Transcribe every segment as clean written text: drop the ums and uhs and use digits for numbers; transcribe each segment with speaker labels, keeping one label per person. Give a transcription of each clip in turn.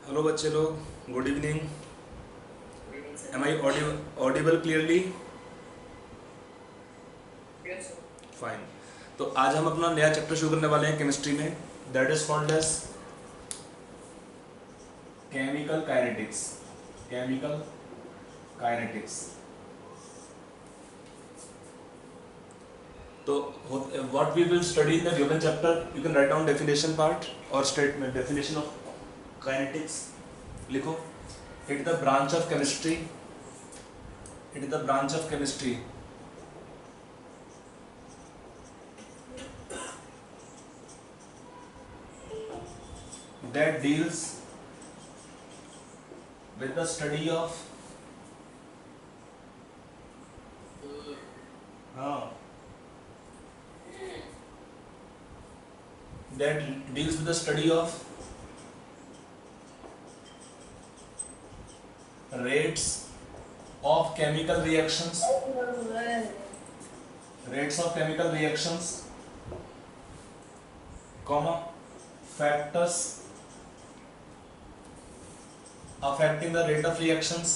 Speaker 1: Hello बच्चे लोग, good evening.
Speaker 2: Greetings, sir.
Speaker 1: Am I audible clearly?
Speaker 2: Yes, sir.
Speaker 1: Fine. तो आज हम अपना नया चैप्टर शुरू करने वाले हैं केमिस्ट्री में, that is called as chemical kinetics. Chemical kinetics. तो what we will study in the given chapter, you can write down definition part और स्टेटमेंट डेफिनेशन ऑफ काइनेटिक्स। लिखो, it is the branch of chemistry, it is the branch of chemistry that deals with the study of that deals with the study of rates of chemical reactions, comma, factors affecting the rate of reactions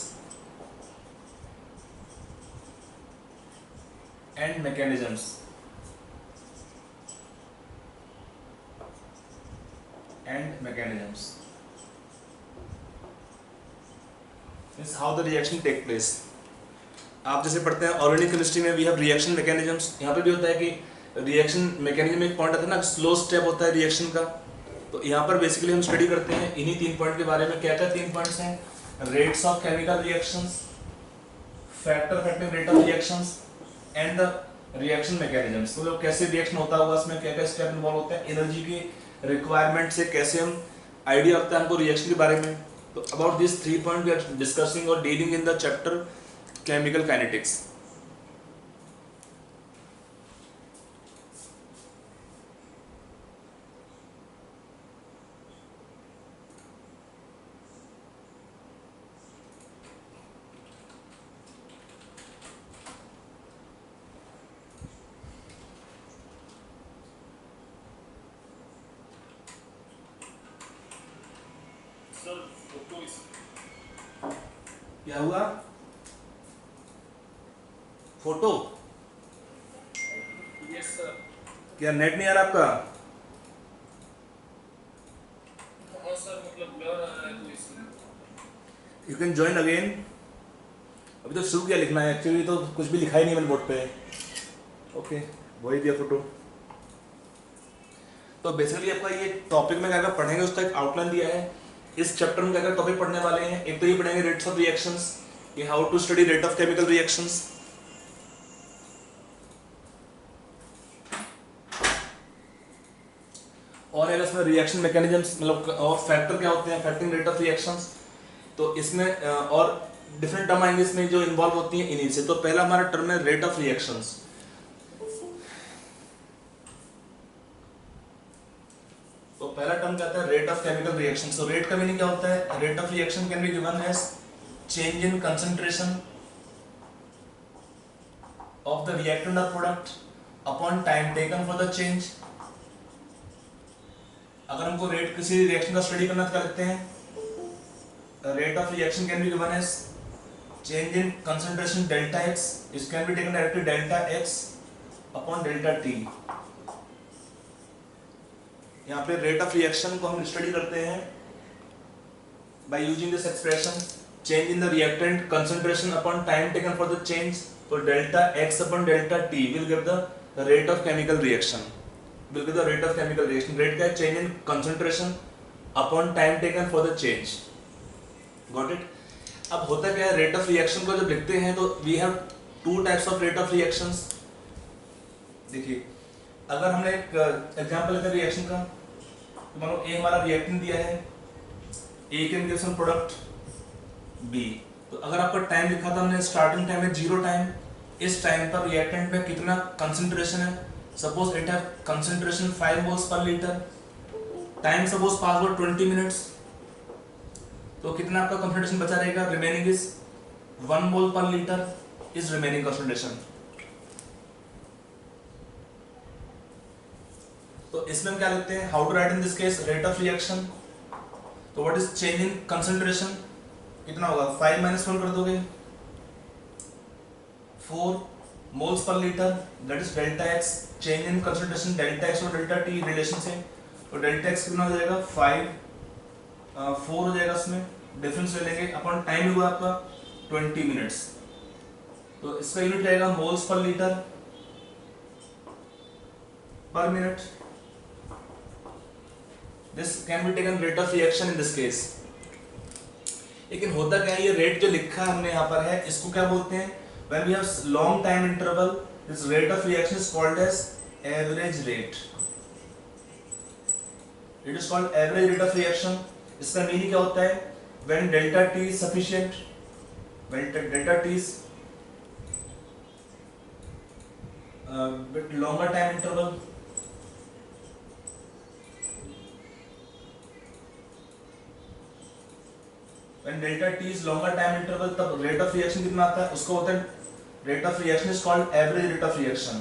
Speaker 1: and mechanisms is how the reaction take place। आप जैसे पढ़ते हैं organic chemistry में we have reaction mechanisms, यहाँ पे भी होता है कि रिएक्शन मैकेनिज्म एक पॉइंट आता है ना, स्लो स्टेप होता है रिएक्शन का। तो यहाँ पर बेसिकली हम स्टडी करते हैं इन्हीं 3 पॉइंट के बारे में। क्या क्या 3 पॉइंट्स हैं? Rates of chemical reactions, factor affecting rate of reactions and the reaction mechanisms. मतलब कैसे रिएक्शन होता होगा, उसमें क्या क्या स्टेप इन्वॉल्व होते हैं, एनर्जी की रिक्वायरमेंट से कैसे हम आइडिया रखते हैं हमको रिएक्शन के बारे में। तो about this 3 point we are discussing और dealing in the chapter chemical kinetics. क्या हुआ? फोटो?
Speaker 2: Yes, sir.
Speaker 1: क्या नेट नहीं आ रहा आपका?
Speaker 2: हाँ सर, मतलब ब्लर आ रहा है कोई सी।
Speaker 1: You can join again. अभी तो शुरू किया लिखना है, एक्चुअली तो कुछ भी लिखा ही नहीं मैंने बोर्ड पे। ओके, वही दिया फोटो। तो बेसिकली आपका ये टॉपिक में क्या क्या पढ़ेंगे उसका एक आउटलाइन दिया है। इस चैप्टर में क्या क्या टॉपिक पढ़ने वाले हैं, एक तो ये पढ़ेंगे रेट्स ऑफ रिएक्शंस, ये how to study rate of chemical reactions. और है इसमें रिएक्शन मैकेनिज्म्स, मतलब और फैक्टर क्या होते हैं अफेक्टिंग रेट ऑफ रिएक्शंस। तो इसमें और डिफरेंट टर्म आएंगे इसमें जो इन्वॉल्व होती हैं इन्हीं से। तो पहला हमारा टर्म है रेट ऑफ रिएक्शंस। तो पहला टर्म क्या है? Rate of chemical reaction. तो रेट का मीनिंग क्या होता है? Rate of reaction can be given as change in concentration of the reactant और product upon time taken for the change. अगर हमको रेट किसी रिएक्शन का स्टडी करना तो क्या लिखते हैं? Rate of reaction can be given as change in concentration delta X, it can be taken directly delta X upon delta T. यहाँ पे रेट ऑफ रिएक्शन को हम स्टडी करते हैं by using this expression change in the reactant concentration upon time taken for the change. तो delta X upon delta T will give the rate of chemical reaction, will give the rate of chemical reaction। rate क्या है? change in concentration upon time taken for the change। got it? अब होता क्या है, rate of reaction को जब लिखते हैं तो we have 2 types of rate of reactions। देखिए, अगर हमने एक एग्जांपल लेते हैं रिएक्शन का, तो मान लो A हमारा रिएक्टेंट दिया है, A can give some product B। तो अगर आपका टाइम लिखा था हमने, स्टार्टिंग टाइम है 0 टाइम, इस टाइम पर रिएक्टेंट में कितना कंसंट्रेशन है? Suppose it have concentration 5 moles per liter, time suppose pass over 20 minutes, तो कितना आपका concentration बचा रहेगा? remaining is 1 mole per liter is remaining concentration। तो इसमें हम क्या लिखते हैं? How to write in this case rate of reaction. तो what is change in concentration, कितना होगा 5 - 1 कर दोगे 4 moles per litre, that is delta x. Change in concentration delta x और डेल्टा टी रिलेशन से, तो डेल्टा एक्स कितना हो जाएगा 4 हो जाएगा, इसमें डिफरेंस ले लेंगे अपन। टाइम हुआ आपका 20 मिनट्स, तो इसका यूनिट रहेगा मोल्स पर लीटर पर minute. This can be taken rate of reaction in this case. लेकिन होता क्या है, ये रेट जो लिखा हमने यहाँ पर है इसको क्या बोलते हैं, when we have long time interval this rate of reaction is called as average rate. It is called average rate of reaction. इसका मीनिंग क्या होता है, when delta T is sufficient, when delta T is with longer time interval, when delta t is longer time interval तब rate of reaction कितना आता है, उसको होता है rate of reaction is called average rate of reaction।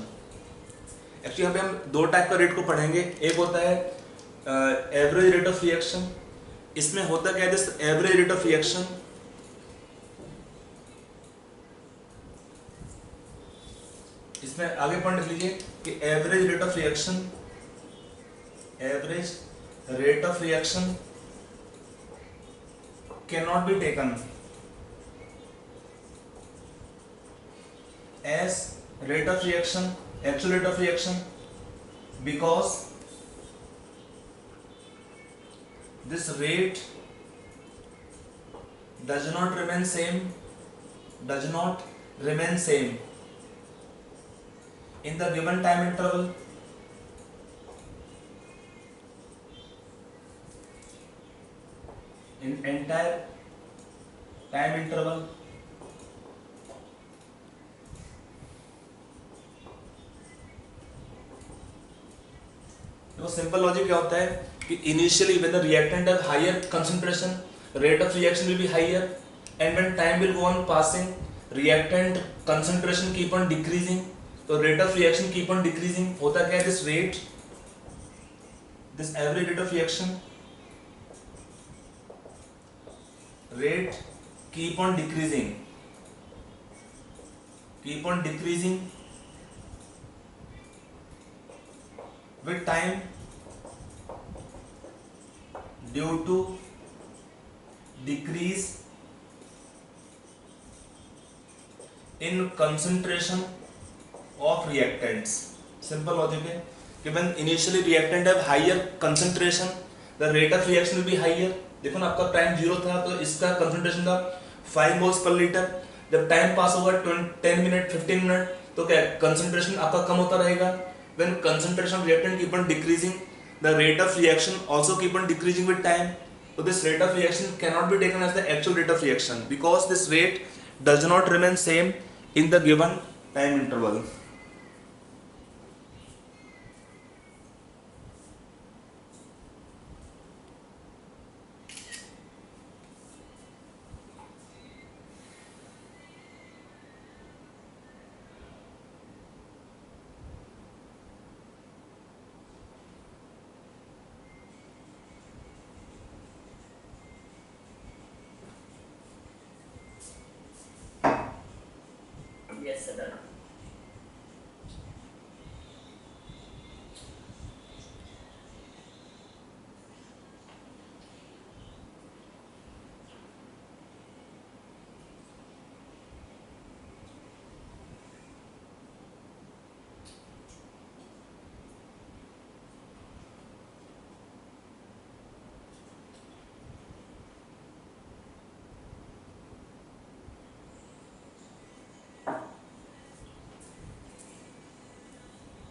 Speaker 1: Actually यहाँ पे हम दो टाइप का रेट को पढ़ेंगे, एक होता है एवरेज रेट ऑफ रिएक्शन। इसमें होता क्या है, this average rate of reaction इसमें आगे पॉइंट लिख लीजिए कि average rate of reaction, average rate of reaction can not be taken as rate of reaction, actual rate of reaction, because this rate does not remain same, does not remain same in the given time interval, in entire time interval। देखो simple logic क्या होता है कि initially when the reactant have higher concentration, rate of reaction will be higher, and when time will go on passing, reactant concentration keep on decreasing, so rate of reaction keep on decreasing। होता क्या है, this rate, this average rate of reaction rate keep on decreasing, keep on decreasing with time due to decrease in concentration of reactants। simple logic है कि when initially reactant have higher concentration the rate of reaction will be higher। देखो ना आपका time 0 था तो इसका concentration था 5 moles per liter, जब टाइम पास होगा 10 मिनट 15 मिनट तो क्या concentration आपका कम होता रहेगा। when concentration of reactant keep on decreasing the rate of reaction also keep on decreasing with time। So this rate of reaction cannot be taken as the actual rate of reaction because this rate does not remain same in the given time interval।
Speaker 3: Yes, sir.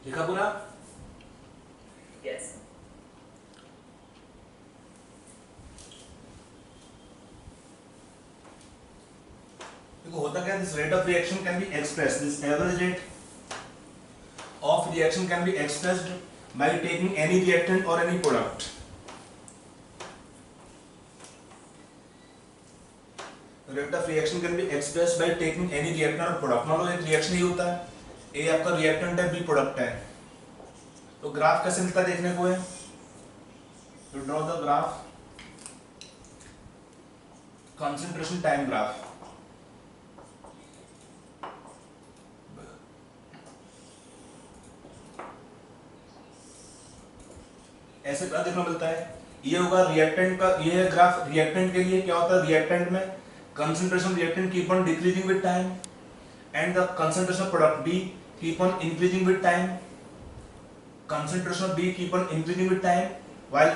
Speaker 1: लिखा पूरा?
Speaker 3: Yes.
Speaker 1: देखो होता क्या है, this rate of reaction can be expressed, this average rate of reaction can be expressed by taking any reactant or any product। rate of reaction can be expressed by taking any reactant or product। मान लो एक reaction ही होता है, ए आपका reactant है, B product है, तो graph कैसे मिलता है देखने को है, तो draw the graph concentration time graph. ऐसे क्या देखने को मिलता है, ये होगा रिएक्टेंट का, ये है ग्राफ रिएक्टेंट के लिए। क्या होता है रिएक्टेंट में, concentration reactant keep on decreasing with time and the concentration of product B keep on increasing with time. Concentration of B keep on increasing with time while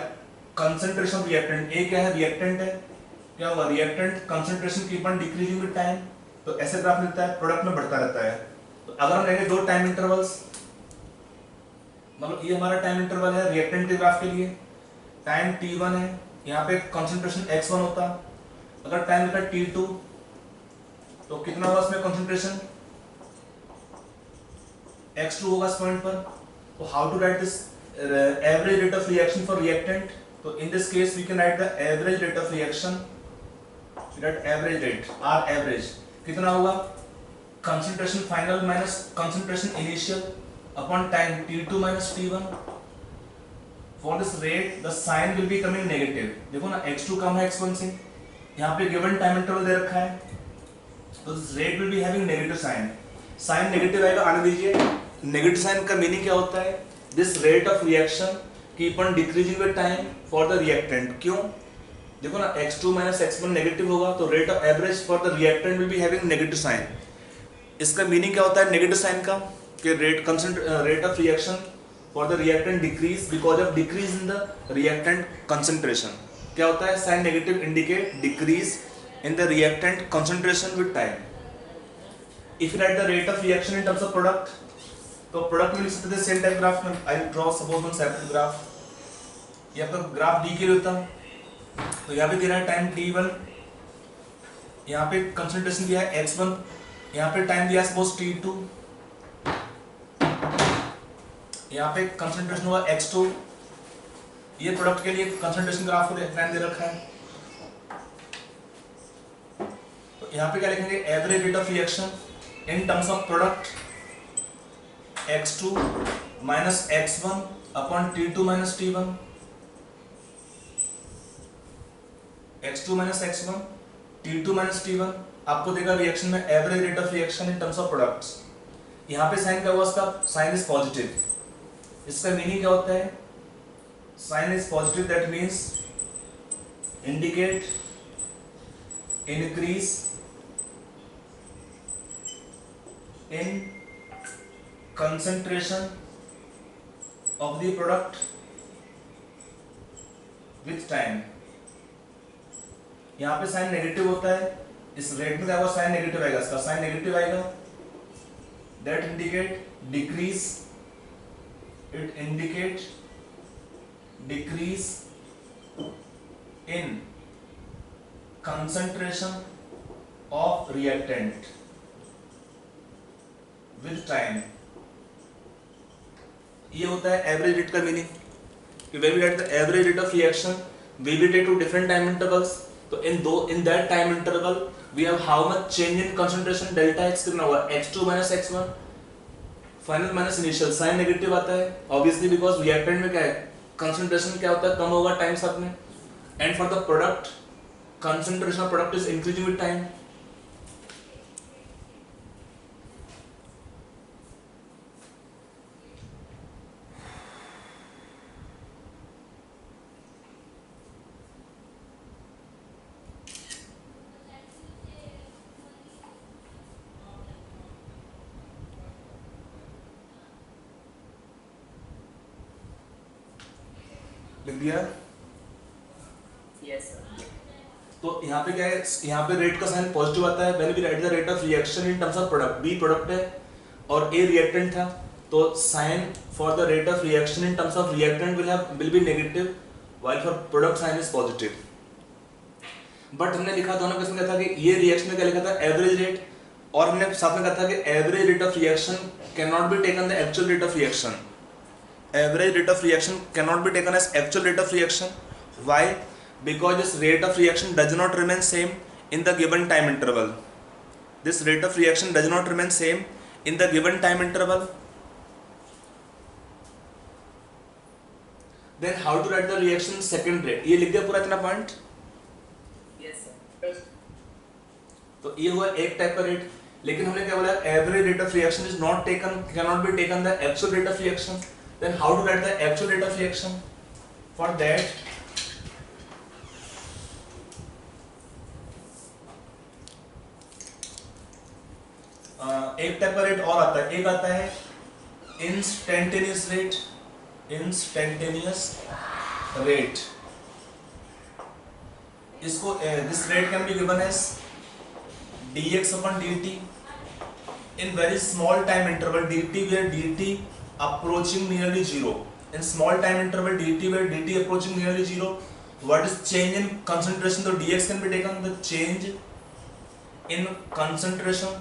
Speaker 1: concentration of reactant, A क्या है reactant है, क्या होगा reactant concentration keep on decreasing with time. तो ऐसे graph मिलता है, product में बढ़ता रहता है। तो अगर हम लेंगे दो टाइम इंटरवल्स, मतलब ये हमारा टाइम इंटरवल है रिएक्टेंट के ग्राफ के लिए, टाइम t1 है, यहाँ पे कंसंट्रेशन x1 होता। अगर टाइम लिखा t2 तो कितना होगा इसमें कंसंट्रेशन, x2 होगा इस पॉइंट पर। तो how to write this average rate of reaction for reactant, तो in this case we can write the average rate of reaction, write average rate R average कितना होगा, concentration final minus concentration initial upon time t2 minus t1। for this rate the sign will be coming negative। देखो ना x2 कम है x1 से, यहाँ पे given time interval दे रखा है, तो this rate will be having negative sign। sign negative आएगा, आने दीजिए। negative sign का meaning क्या होता है, this rate of reaction keep on decreasing with time for the reactant। क्यों, देखो ना x2 minus x1 negative होगा तो rate of average for the reactant will be having negative sign। इसका meaning क्या होता है negative sign का, कि rate of reaction for the reactant decrease because of decrease in the reactant concentration। क्या होता है, sign negative indicate decrease in the reactant concentration with time। if you write the rate of reaction in terms of product, तो product में लिख सकते थे same type graph में। I draw suppose one separate graph, ये आपका graph D के लिए होता है। तो यहाँ पे दे रहा है टाइम t1, यहाँ पे कंसंट्रेशन दिया है x1, यहाँ पे टाइम दिया है सपोज t2, यहाँ पे कंसंट्रेशन हुआ x2। ये प्रोडक्ट के लिए कंसंट्रेशन ग्राफ को लाइन दे रखा है। तो यहाँ पे क्या लिखेंगे, average rate of reaction in terms of product x2 minus x1 upon t2 minus t1। x2 minus x1 t2 minus t1 आपको देगा रिएक्शन में average rate of reaction in terms of products. यहाँ पे साइन क्या हुआ, इसका sign is positive. इसका meaning क्या होता है, sign is positive that means indicate increase in concentration of the product with time. यहां पे साइन नेगेटिव होता है, इस रेट में क्या होगा, साइन नेगेटिव आएगा, इसका साइन नेगेटिव आएगा। That indicate decrease, it indicates decrease in concentration of reactant with time। ये होता है एवरेज रेट का मीनिंग, कि when we write the average rate of reaction we will take to different time intervals। तो in that time interval we have how much change in concentration delta x कितना हुआ, x2 minus x1 final minus initial. Sign negative आता है obviously because reactant में क्या है, concentration क्या होता है, कम होगा टाइम साथ में। And for the product concentration of product is increasing with time. लिख दिया।
Speaker 3: Yes, sir.
Speaker 1: तो यहाँ पे क्या है, यहाँ पे रेट का साइन पॉजिटिव आता है when we write the rate of reaction in terms of product. B product है और ए रिएक्टेंट था, तो sign for the rate of reaction in terms of reactant will be negative while for product sign is positive. But हमने लिखा दोनों case में क्या था कि ये रिएक्शन में क्या लिखा था, एवरेज रेट, और हमने साथ में कहा था कि average rate of reaction can not be taken the actual rate of reaction. Average rate of reaction cannot be taken as actual rate of reaction। Why? Because this rate of reaction does not remain same in the given time interval। This rate of reaction does not remain same in the given time interval। Then how to write the reaction second rate? ये लिख दिया पूरा इतना point.
Speaker 3: Yes, sir.
Speaker 2: Yes.
Speaker 1: तो ये हुआ एक type का रेट। लेकिन हमने क्या बोला, average rate of reaction is not taken, can not be taken the actual rate of reaction. Then how to write the actual rate of reaction? For that एक टाइप का रेट और आता है, एक आता है इंस्टेंटेनियस रेट। इंस्टेंटेनियस रेट, इसको this rate can be given as dx upon dt in very small time interval dt where dt approaching nearly zero. In small time interval dt where dt approaching nearly zero, what is change in concentration? So dx can be taken the change in concentration,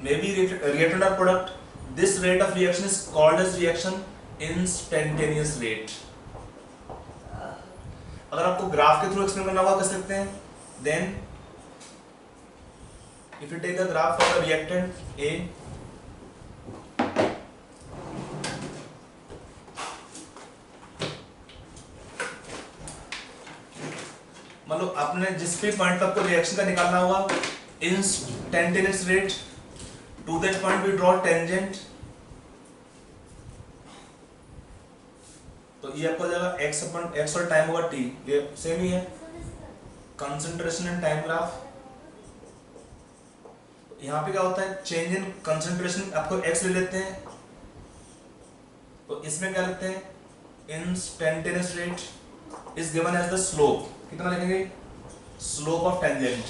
Speaker 1: maybe reactant or product. This rate of reaction is called as reaction instantaneous rate. अगर आपको graph के through explain करना होगा कर सकते हैं। Then if you take a graph for the reactant A, मान लो आपने जिस भी पॉइंट पर आपको रिएक्शन का निकालना होगा instantaneous rate, to that point we draw tangent. तो ये आपको जाएगा x और टाइम होगा t, ये सेम ही है। कंसंट्रेशन एंड टाइम ग्राफ, यहाँ पे क्या होता है, चेंज इन कंसंट्रेशन आपको x ले लेते हैं, तो इसमें क्या लिखते हैं, instantaneous rate is given as the slope. कितना लिखेंगे, slope of tangent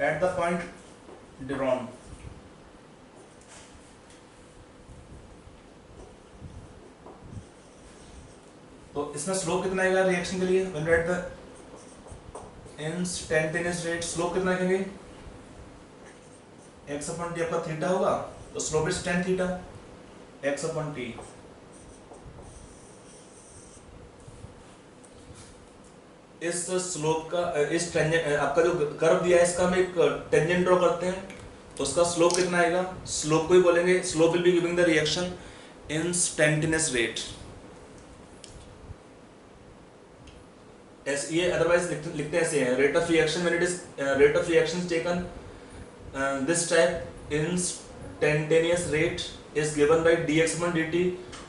Speaker 1: at the point drawn. तो इसमें स्लोप कितना आएगा रिएक्शन के लिए, when at the instantaneous rate, slope कितना लिखेंगे, x अपॉन टी आपका थीटा होगा, तो slope is tan theta x upon t. इस स्लोप का, इस टेंजेंट आपका जो कर्व दिया है इसका हम एक टेंजेंट ड्रॉ करते हैं, उसका स्लोप कितना आएगा, स्लोप को ही बोलेंगे, slope will be giving the reaction instantaneous rate. ये अदरवाइज लिखते हैं ऐसे हैं, rate of reaction when it is rate of reaction taken this type instantaneous rate is given by dx upon dt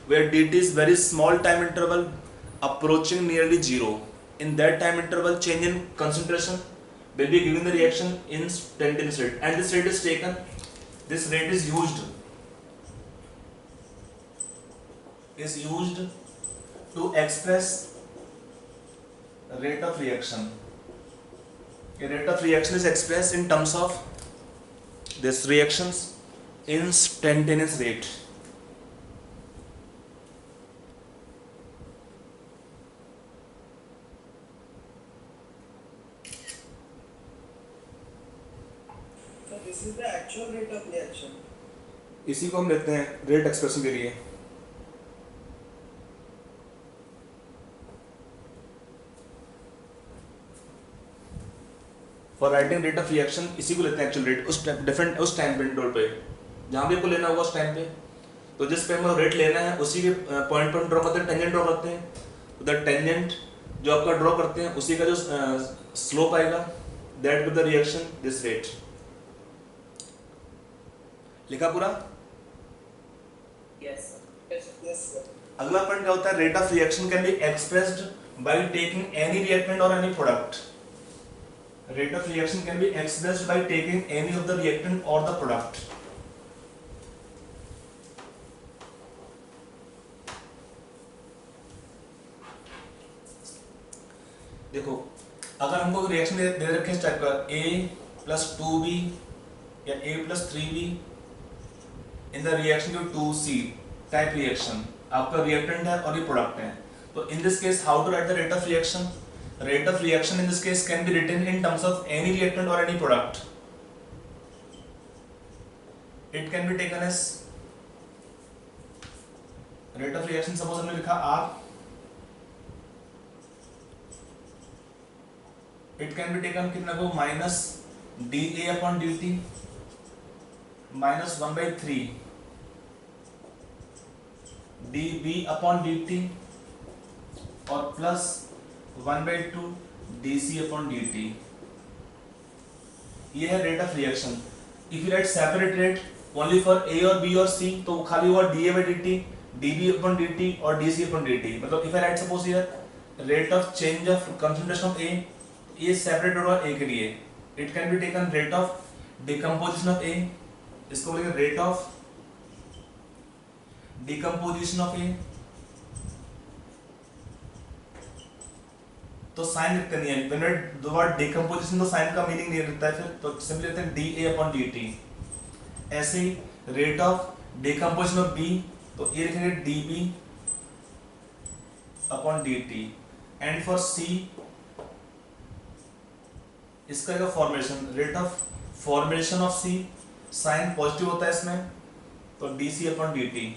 Speaker 1: where dt is very small time interval approaching nearly zero. In that time interval change in concentration will be giving the reaction instantaneous rate, and this rate is taken, this rate is used to express rate of reaction. A rate of reaction is expressed in terms of this reaction's instantaneous rate.
Speaker 4: So this is the actual rate of reaction.
Speaker 1: इसी को हम लेते हैं rate expression के लिए। For writing rate of reaction इसी को लेते हैं एक्चुअल रेट, उस डिफरेंट उस टाइम विंडो पे जहाँ भी को लेना होगा उस टाइम पे। तो जिस पे हमें रेट लेना है उसी के पॉइंट पर ड्रॉ करते हैं, टेंजेंट ड्रॉ करते हैं। तो द टेंजेंट जो आपका ड्रॉ करते हैं उसी का जो स्लोप आएगा that with the reaction this rate. लिखा पूरा?
Speaker 3: Yes, sir.
Speaker 4: Yes, sir.
Speaker 1: अगला पॉइंट क्या होता है, rate of reaction can be expressed by taking any reactant और any product. Rate of reaction can be expressed by taking any of the reactant or the product. देखो अगर हमको reaction दे रखे हैं इस टाइप का A plus 2B या A plus 3B in the reaction to 2C type reaction, आपका reactant है और ये product है। तो in this case how to write the rate of reaction? Rate of reaction in this case can be written in terms of any reactant or any product. It can be taken as rate of reaction, suppose हमने लिखा R, it can be taken कितना को minus dA upon dt minus 1/3 dB upon dt और plus 1/2 dc upon dt, ये है rate of reaction. If you right separate rate only for a और B और सी, तो खाली हुआ da by dt, db upon dt और dc upon dt। मतलब if I right suppose here rate of change of concentration of A, ये separate होगा A के लिए, it can be taken rate of decomposition of A, इसको बोलेंगे rate of decomposition of A. तो sign लिखते नहीं है, व्हेन दो बार डिकम्पोजिशन तो साइन का मीनिंग नहीं रहता है फिर, तो सिंपली लिखते हैं dA अपॉन dt। ऐसे ही rate of decomposition of B, तो ये लिखेंगे dB upon dt। And for C इसका क्या formation, rate of formation of C, sign positive होता है इसमें, तो dC upon dt।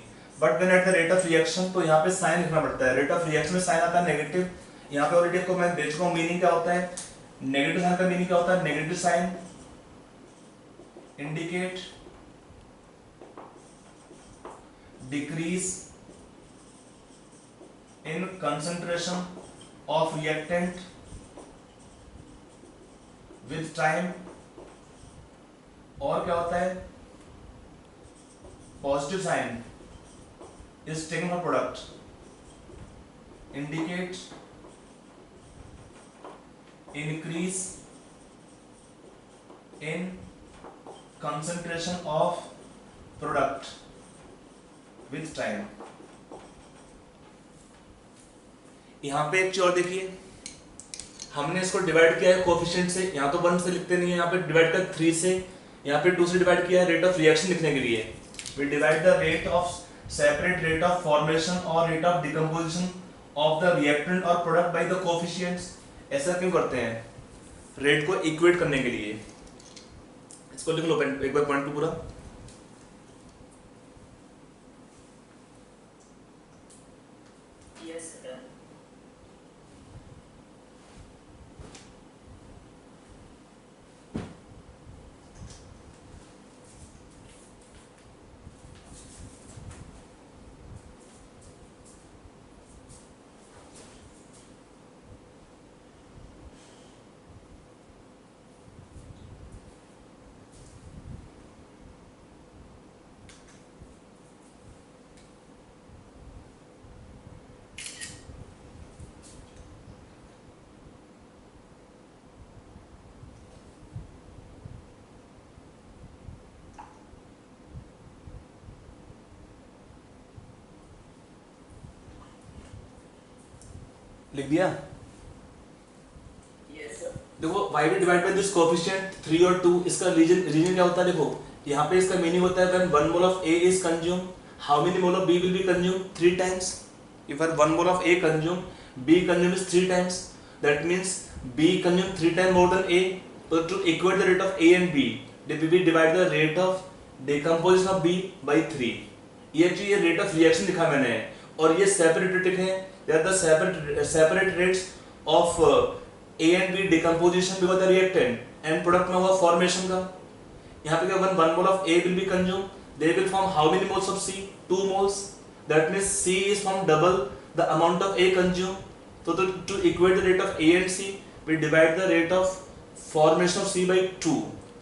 Speaker 1: But when at the rate of reaction, तो यहाँ पे साइन लिखना पड़ता है, रेट ऑफ रिएक्शन में साइन आता है नेगेटिव। यहाँ पे ऑलरेडी आपको मैं दे चुका हूँ मीनिंग क्या होता है, नेगेटिव साइन का मीनिंग क्या होता है, negative sign indicate decrease in concentration of reactant with time. और क्या होता है, positive sign is taken for product indicate increase in concentration of product with time। यहां पे एक चीज और देखिए, हमने इसको डिवाइड किया है कोएफिशिएंट से, यहां तो 1 से लिखते नहीं है, यहां पे डिवाइड कर 3 से, यहां पे 2 से डिवाइड किया है रेट ऑफ रिएक्शन लिखने के लिए। We divide the rate of separate rate of formation और rate of decomposition of the reactant और प्रोडक्ट बाय द कोएफिशिएंट्स। ऐसा क्यों करते हैं, रेट को इक्वेट करने के लिए। इसको लिख लो एक बार पॉइंट टू पूरा।
Speaker 3: Yes, sir.
Speaker 1: लिख दिया।
Speaker 3: Yes, sir.
Speaker 1: देखो y भी डिवाइड बाय दिस कोएफिशिएंट 3 और 2, इसका रीजन क्या होता है, देखो यहाँ पे इसका मीनिंग होता है when 1 mole of A is consume, how many mole of B will be consume 3 times. If 1 mole of A consume, B consume is 3 times, that means B consume 3 time more than A। तो to equate the rate of A and B, we divide the rate of decomposition of B by 3। ये जो ये rate of reaction लिखा मैंने, और ये separate rate है, they are the separate rates of A and B decomposition because the reactant and product में हुआ formation का। यहाँ पे क्या, when 1 mole of A will be consumed, they will form how many moles of C? 2 moles। That means C is form double the amount of A consumed। तो to equate the rate of A and C, we divide the rate of formation of C by 2।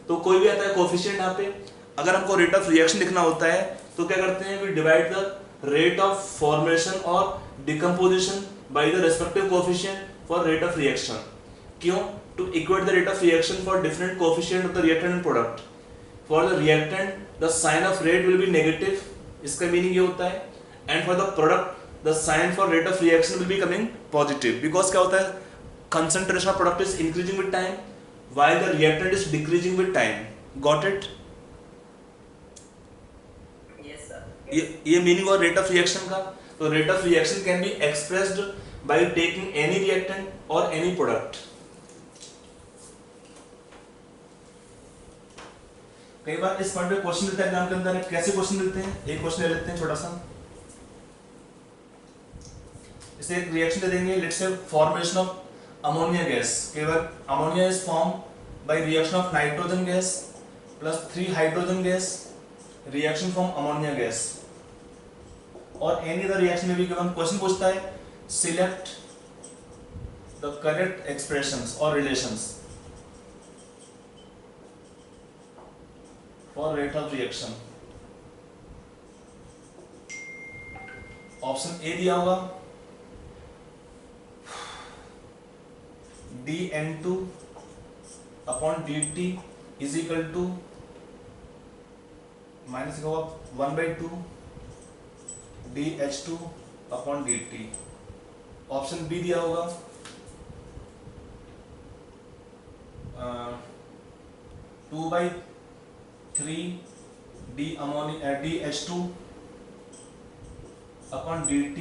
Speaker 1: तो कोई भी आता है coefficient यहाँ पे, अगर हमको रेट ऑफ रिएक्शन लिखना होता है तो क्या करते हैं, we divide the rate of formation or decomposition by the respective coefficient for rate of reaction। क्यों? To equate the rate of reaction for different coefficient of the reactant and product। For the reactant, the sign of rate will be negative, इसका meaning ये होता है, and for the product, the sign for rate of reaction will be coming positive, because क्या होता है, concentration of product is increasing with time, while the reactant is decreasing with time। Got it?
Speaker 3: Yes, sir.
Speaker 1: ये meaning और rate of reaction का। तो rate of reaction can be expressed by taking any reactant और any product. कई बार इस point पे question देता है एग्जाम के अंदर, कैसे क्वेश्चन देते हैं, एक क्वेश्चन ले लेते हैं छोटा सा। इसे एक रिएक्शन दे देंगे, let's say formation of ammonia gas. कई बार ammonia is form by reaction of nitrogen gas plus 3 hydrogen gas, reaction from ammonia gas. और एनी अदर रिएक्शन में भी गिवन क्वेश्चन पूछता है, select the correct expressions or relations for rate of reaction. Option A दिया होगा dN2 upon dt is equal to minus का होगा 1/2 dH2 upon dt. Option B दिया होगा 2/3 dH2 upon dt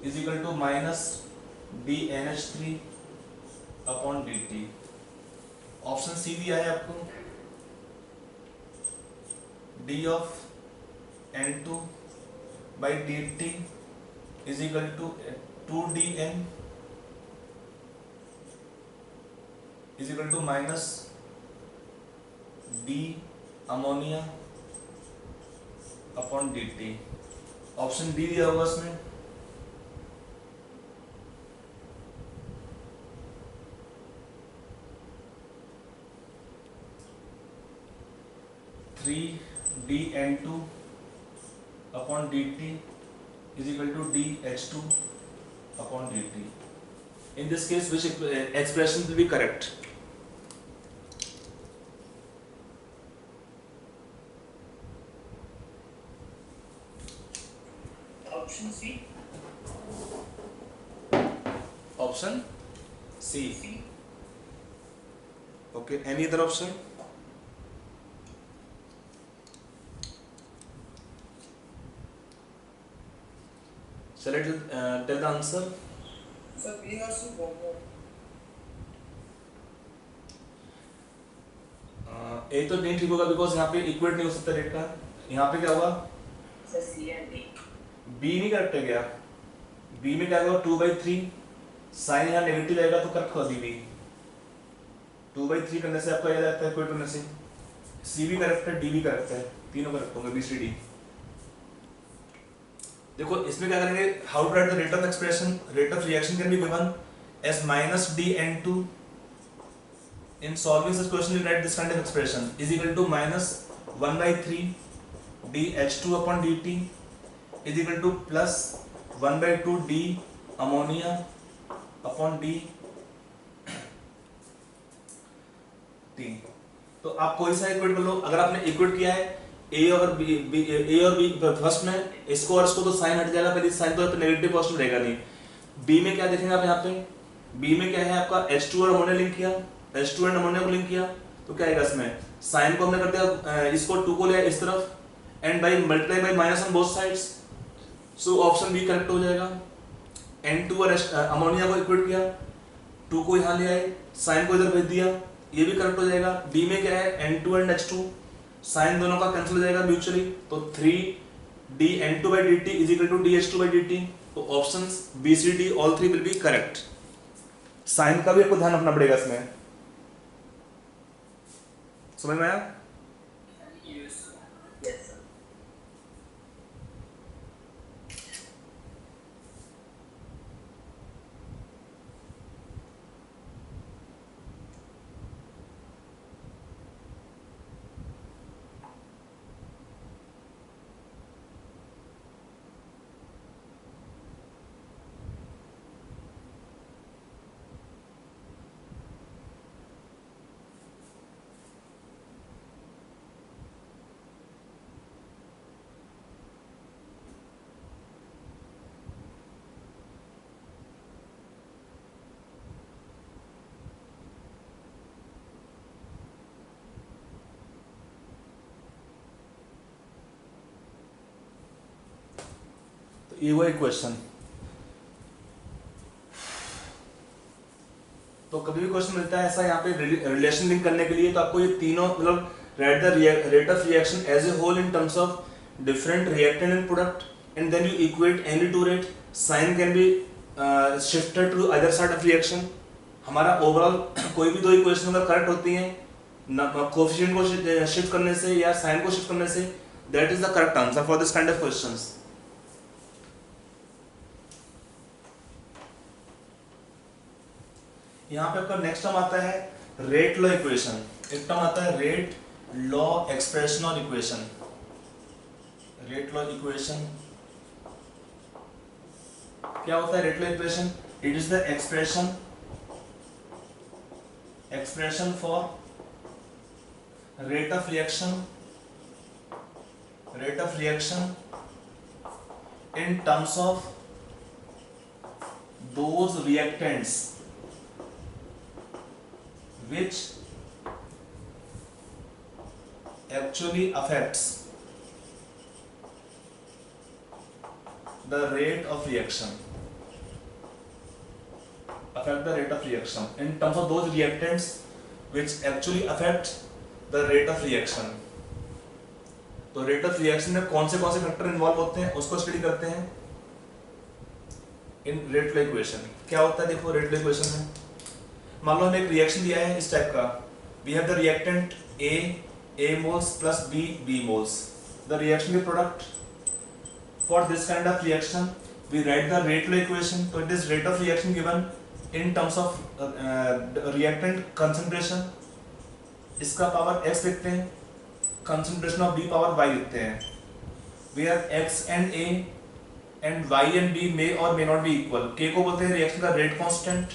Speaker 1: is equal to minus dNH3 upon dt. Option C दिया है आपको d of N2 by dt is equal to 2dN is equal to minus d ammonia upon dt. Option D दिया होगा इसमें (3dN2 upon dt is equal to dH2 upon dt. In this case, which expression will be correct?
Speaker 3: Option C.
Speaker 1: Option C.
Speaker 3: C.
Speaker 1: Okay. Any other option? Shall I tell the answer?
Speaker 4: Sir, B or C, one more.
Speaker 1: ए तो नहीं ठीक होगा because यहाँ पे equate नहीं हो सकता rate का. यहाँ पे क्या होगा?
Speaker 3: Sir, C and D.
Speaker 1: B नहीं करेक्ट है क्या? बी में क्या होगा 2/3 साइन यहाँ नेगेटिव आएगा तो करेक्ट कर दी बी. 2/3 करने से आपका याद आता है इक्वेट करने से. सी भी करेक्ट है, डी भी करेक्ट है, तीनों करेक्ट होंगे बी सी डी. देखो इसमें क्या करेंगे, how to write the rate of expression. Rate of reaction can be given as minus dN2. In solving this question, you write this kind of expression is equal to minus 1/3 dH2 upon dt is equal to plus 1/2 d ammonia upon d t. तो आप कोई सा equate कर लो. अगर आपने equate किया है ए और बी फर्स्ट में, इसको और इसको तो साइन हट जाएगा, पहले साइन तो नेगेटिव पॉजिटिव रहेगा नहीं. बी में क्या देखेंगे आप यहाँ पे, बी में क्या है आपका H2 और अमोनिया लिंक किया, H2 एंड अमोनिया को लिंक किया तो क्या आएगा इसमें, साइन को हमने कर दिया इसको 2 को लिया इस तरफ and by multiply by minus on both sides. So option B correct हो जाएगा. N2 और अमोनिया को इक्वेट किया, 2 को यहाँ ले आए, साइन को इधर भेज दिया, ये भी करेक्ट हो जाएगा. डी में क्या है N2 एंड H2, साइन दोनों का कैंसिल हो जाएगा म्यूचुअली, तो 3dN2 by dt is equal to dH2 by dt. तो options B C D all 3 will be correct. Sign का भी आपको ध्यान रखना पड़ेगा इसमें. समझ में आया?
Speaker 2: Yes.
Speaker 3: Yes, sir.
Speaker 1: ये वो एक क्वेश्चन. तो कभी भी क्वेश्चन मिलता है ऐसा यहाँ पे रिलेशन लिंक करने के लिए, तो आपको ये तीनों मतलब write the rate of reaction as a whole in terms of different reactant and product and then you equate any two rate. Sign can be shifted to other side of reaction. हमारा overall कोई भी दो equation अगर correct होती हैं coefficient को shift करने से या साइन को शिफ्ट करने से, that is the correct answer for this kind of questions. यहाँ पे आपका नेक्स्ट टर्म आता है रेट लॉ इक्वेशन, एक टर्म आता है रेट लॉ एक्सप्रेशन और इक्वेशन। रेट लॉ इक्वेशन क्या होता है? Rate law equation, it is the expression for rate of reaction in terms of those reactants which actually affects the rate of reaction, in terms of those reactants which actually affect the rate of reaction. तो rate of reaction में कौन से factor involve होते हैं उसको study करते हैं इन rate law equation. क्या होता है देखो रेट लॉ इक्वेशन में, मान लो हमें एक रिएक्शन दिया है इस टाइप का, we have the reactant A moles plus B moles. The reaction product for this kind of reaction we write the rate law equation. तो it is rate of reaction given in terms of reactant concentration, इसका power x लिखते हैं, concentration of B power y लिखते हैं। We have x and A and y and B may और may not be equal. k को बोलते हैं reaction का रेट कांस्टेंट।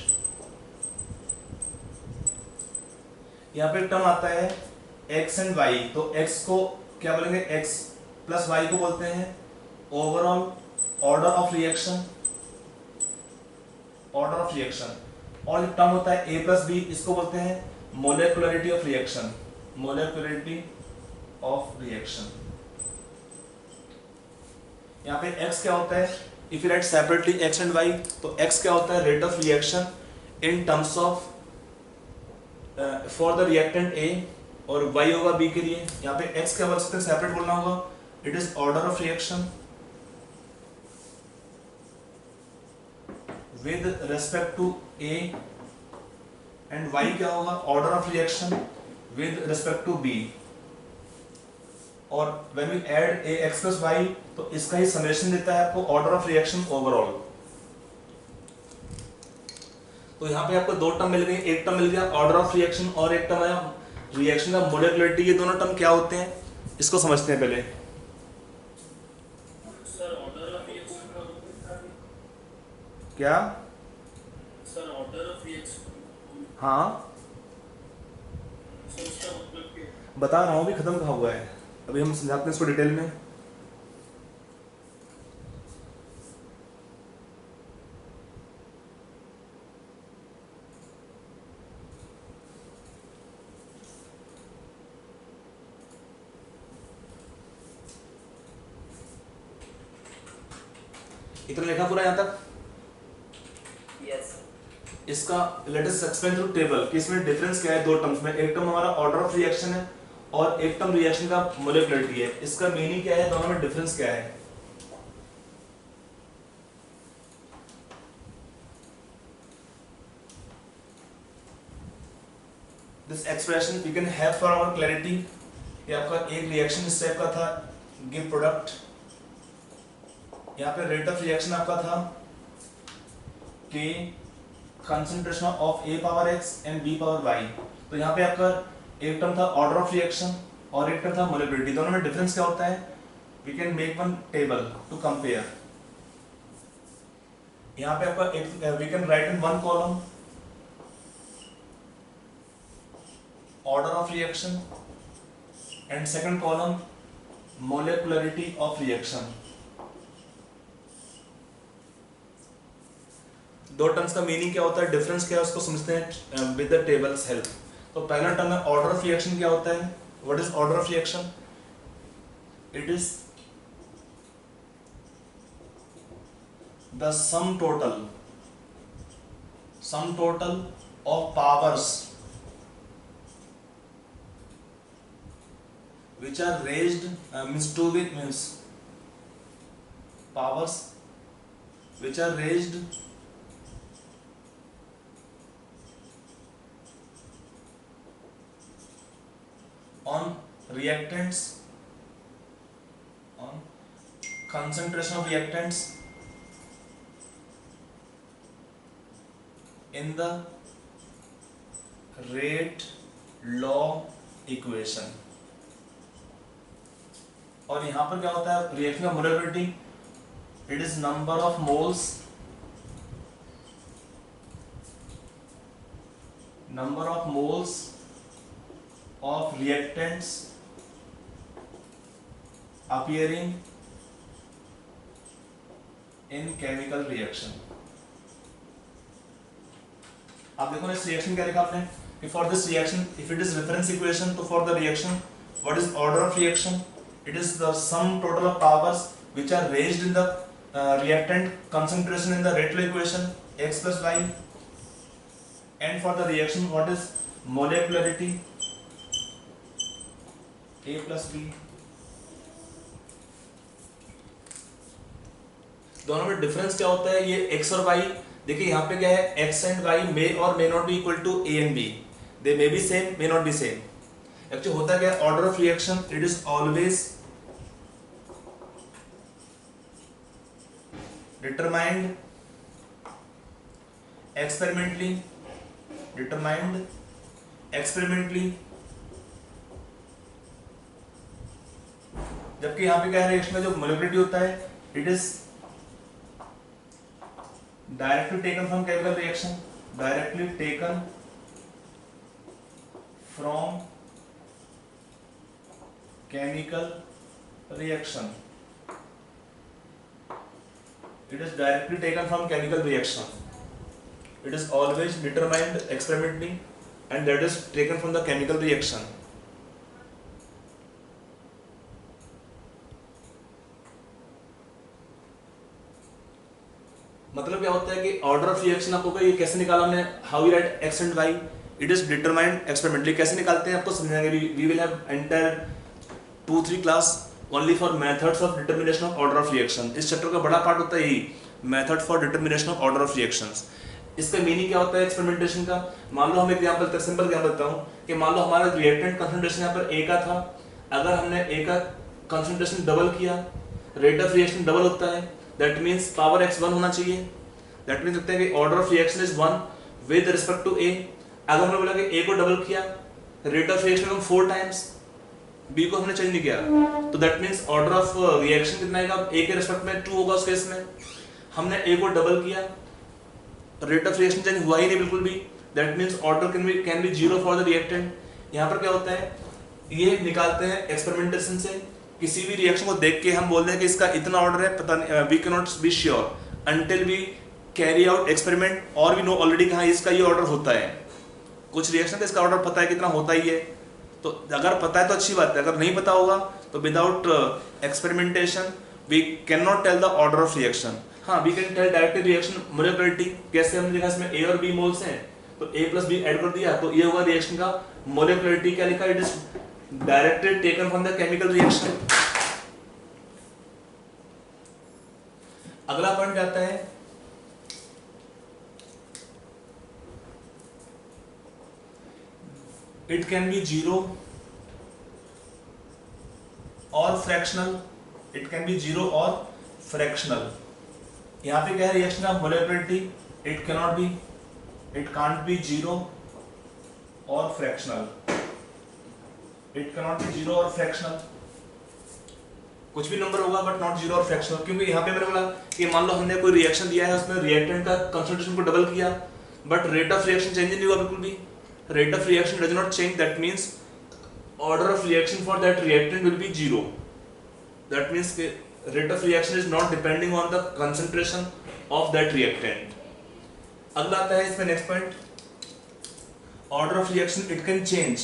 Speaker 1: यहाँ पे टर्म आता है x एंड y, तो x को क्या बोलेंगे, x प्लस y को बोलते हैं ओवरऑल ऑर्डर ऑफ रिएक्शन। और टर्म होता है a प्लस b, इसको बोलते हैं मोलेकुलरिटी ऑफ रिएक्शन। यहाँ पे x क्या होता है, if you right separately x and y, तो x क्या होता है rate of reaction in terms of for the reactant A, और y होगा B के लिए। यहाँ पे x क्या बोल सकते हैं, सेपरेट बोलना होगा, it is order of reaction with respect to A, and y क्या होगा, order of reaction with respect to B। और when we add ax plus y, तो इसका ही समेशन देता है आपको ऑर्डर ऑफ रिएक्शन ओवरऑल। तो यहाँ पे आपको दो टर्म मिल गए, एक टर्म मिल गया ऑर्डर ऑफ रिएक्शन और एक टर्म आया रिएक्शन का मोलेकुलरिटी। ये दोनों टर्म क्या होते हैं इसको समझते हैं पहले।
Speaker 2: सर ऑर्डर ऑफ रिएक्शन
Speaker 1: क्या?
Speaker 2: सर ऑर्डर ऑफ रिएक्शन,
Speaker 1: हाँ
Speaker 2: सर उसका मतलब क्या?
Speaker 1: बता रहा हूँ, अभी खत्म कहा हुआ है, अभी हम समझाते हैं इसको डिटेल में। इतना लिखा पूरा यहाँ तक?
Speaker 3: Yes.
Speaker 1: इसका let us explain through table कि इसमें डिफरेंस क्या है दो टर्म्स में। एक टर्म हमारा ऑर्डर ऑफ रिएक्शन है और एक टर्म रिएक्शन का मोलेकुलरिटी है। इसका मीनिंग क्या है, दोनों में डिफरेंस क्या है? This expression we can have for our clarity कि आपका एक रिएक्शन इस टाइप का था, गिव प्रोडक्ट। यहाँ पे रेट ऑफ रिएक्शन आपका था कि concentration of A power x and B power y। तो यहाँ पे आपका एक टर्म था ऑर्डर ऑफ रिएक्शन और एक टर्म था मोलेकुलरिटी। दोनों में डिफरेंस क्या होता है? We can make one table to compare. यहाँ पे आपका एक we can write in one column order of reaction and second column molecularity of reaction. दो टर्म्स का मीनिंग क्या होता है, डिफरेंस क्या है, उसको समझते हैं विद द टेबल्स हेल्प। तो पहला टर्म है ऑर्डर ऑफ रिएक्शन। क्या होता है, what is order of reaction? It is the sum total of powers which are raised means powers which are raised on reactants, on concentration of reactants in the rate law equation. और यहां पर क्या होता है reaction का molecularity, it is number of moles of reactants appearing in chemical reaction। आप देखो इस रिएक्शन क्या लिखा आपने कि for this reaction if it is reference equation, तो for the reaction what is order of reaction, it is the sum total of powers which are raised in the reactant concentration in the rate law equation x plus y, and for the reaction what is molecularity a plus b। दोनों में difference क्या होता है, ये x और y, देखिए यहाँ पे क्या है x and y may or may not be equal to a and b, they may be same may not be same। Actually होता क्या है order of reaction it is always determined experimentally, जबकि यहां पे क्या है रिएक्शन का जो मोलेकुलरिटी होता है it is directly taken from chemical reaction, directly taken from chemical reaction, it is directly taken from chemical reaction, it is always determined experimentally and that is taken from the chemical reaction। मतलब क्या होता है कि order of reaction आपको ये कैसे निकाला हमने, how we write X and Y, it is determined experimentally, कैसे निकालते हैं आपको समझाएंगे, we will have entire 2-3 class only for methods of determination of order of reaction. इस चैप्टर का बड़ा पार्ट होता है यही method for determination of order of reactions. इसका मीनिंग क्या होता है एक्सपेरिमेंटेशन का, मान लो हम एग्जांपल सिंपल एग्जांपल देता हूं कि मान लो हमारा रिएक्टेंट कंसंट्रेशन यहां पर A का था, अगर हमने A का कंसंट्रेशन डबल किया, रेट ऑफ रिएक्शन डबल होता है, दैट मींस पावर x 1 होना चाहिए, दैट मींस देखते हैं कि order of reaction is 1 with respect to A। अगर हमने बोला कि A को डबल किया, रेट ऑफ रिएक्शन हम 4 टाइम्स, B को हमने चेंज नहीं किया, तो that means order of reaction कितना आएगा, A के रिस्पेक्ट में 2 होगा उस केस में। हमने A को डबल किया, रेट ऑफ रिएक्शन चेंज हुआ ही नहीं बिल्कुल भी, that means order can be 0 for the reactant. यहाँ पर क्या होता है, ये निकालते हैं एक्सपेरिमेंटेशन से, किसी भी रिएक्शन को देख के हम बोल दें कि इसका इतना ऑर्डर है, पता नहीं, we can not be sure until we carry out experiment और वी नो ऑलरेडी कि हाँ इसका ये ऑर्डर होता है। कुछ रिएक्शन का इसका ऑर्डर पता है कितना होता ही है, तो अगर पता है तो अच्छी बात है, अगर नहीं पता होगा तो without experimentation we can not tell the order of reaction. हाँ, we can tell direct reaction molecularity, कैसे हमने देखा इसमें A और B मोल्स हैं, तो A प्लस B ऐड कर दिया, तो ये होगा रिएक्शन का मोलेकुलरिटी। क्या लिखा, it is directly taken from the chemical reaction. अगला पॉइंट आता है इट कैन बी 0 और फ्रैक्शनल, इट कैन बी 0 और फ्रैक्शनल। यहाँ पे क्या है रिएक्शन का molecularity, it cannot be, it can't be 0 और फ्रैक्शनल, इट कैनॉट बी 0 और फ्रैक्शनल, कुछ भी नंबर होगा बट नॉट 0 और फ्रैक्शनल। क्योंकि यहाँ पे मैंने बोला कि मान लो हमने कोई रिएक्शन दिया है, उसमें रिएक्टेंट का कंसंट्रेशन को डबल किया, but rate of reaction change नहीं हुआ बिल्कुल भी, rate of reaction does not change, that means order of reaction for that reactant will B 0, that means rate of reaction is not depending on the concentration of that reactant। अगला आता है इसमें next point, order of reaction it can change,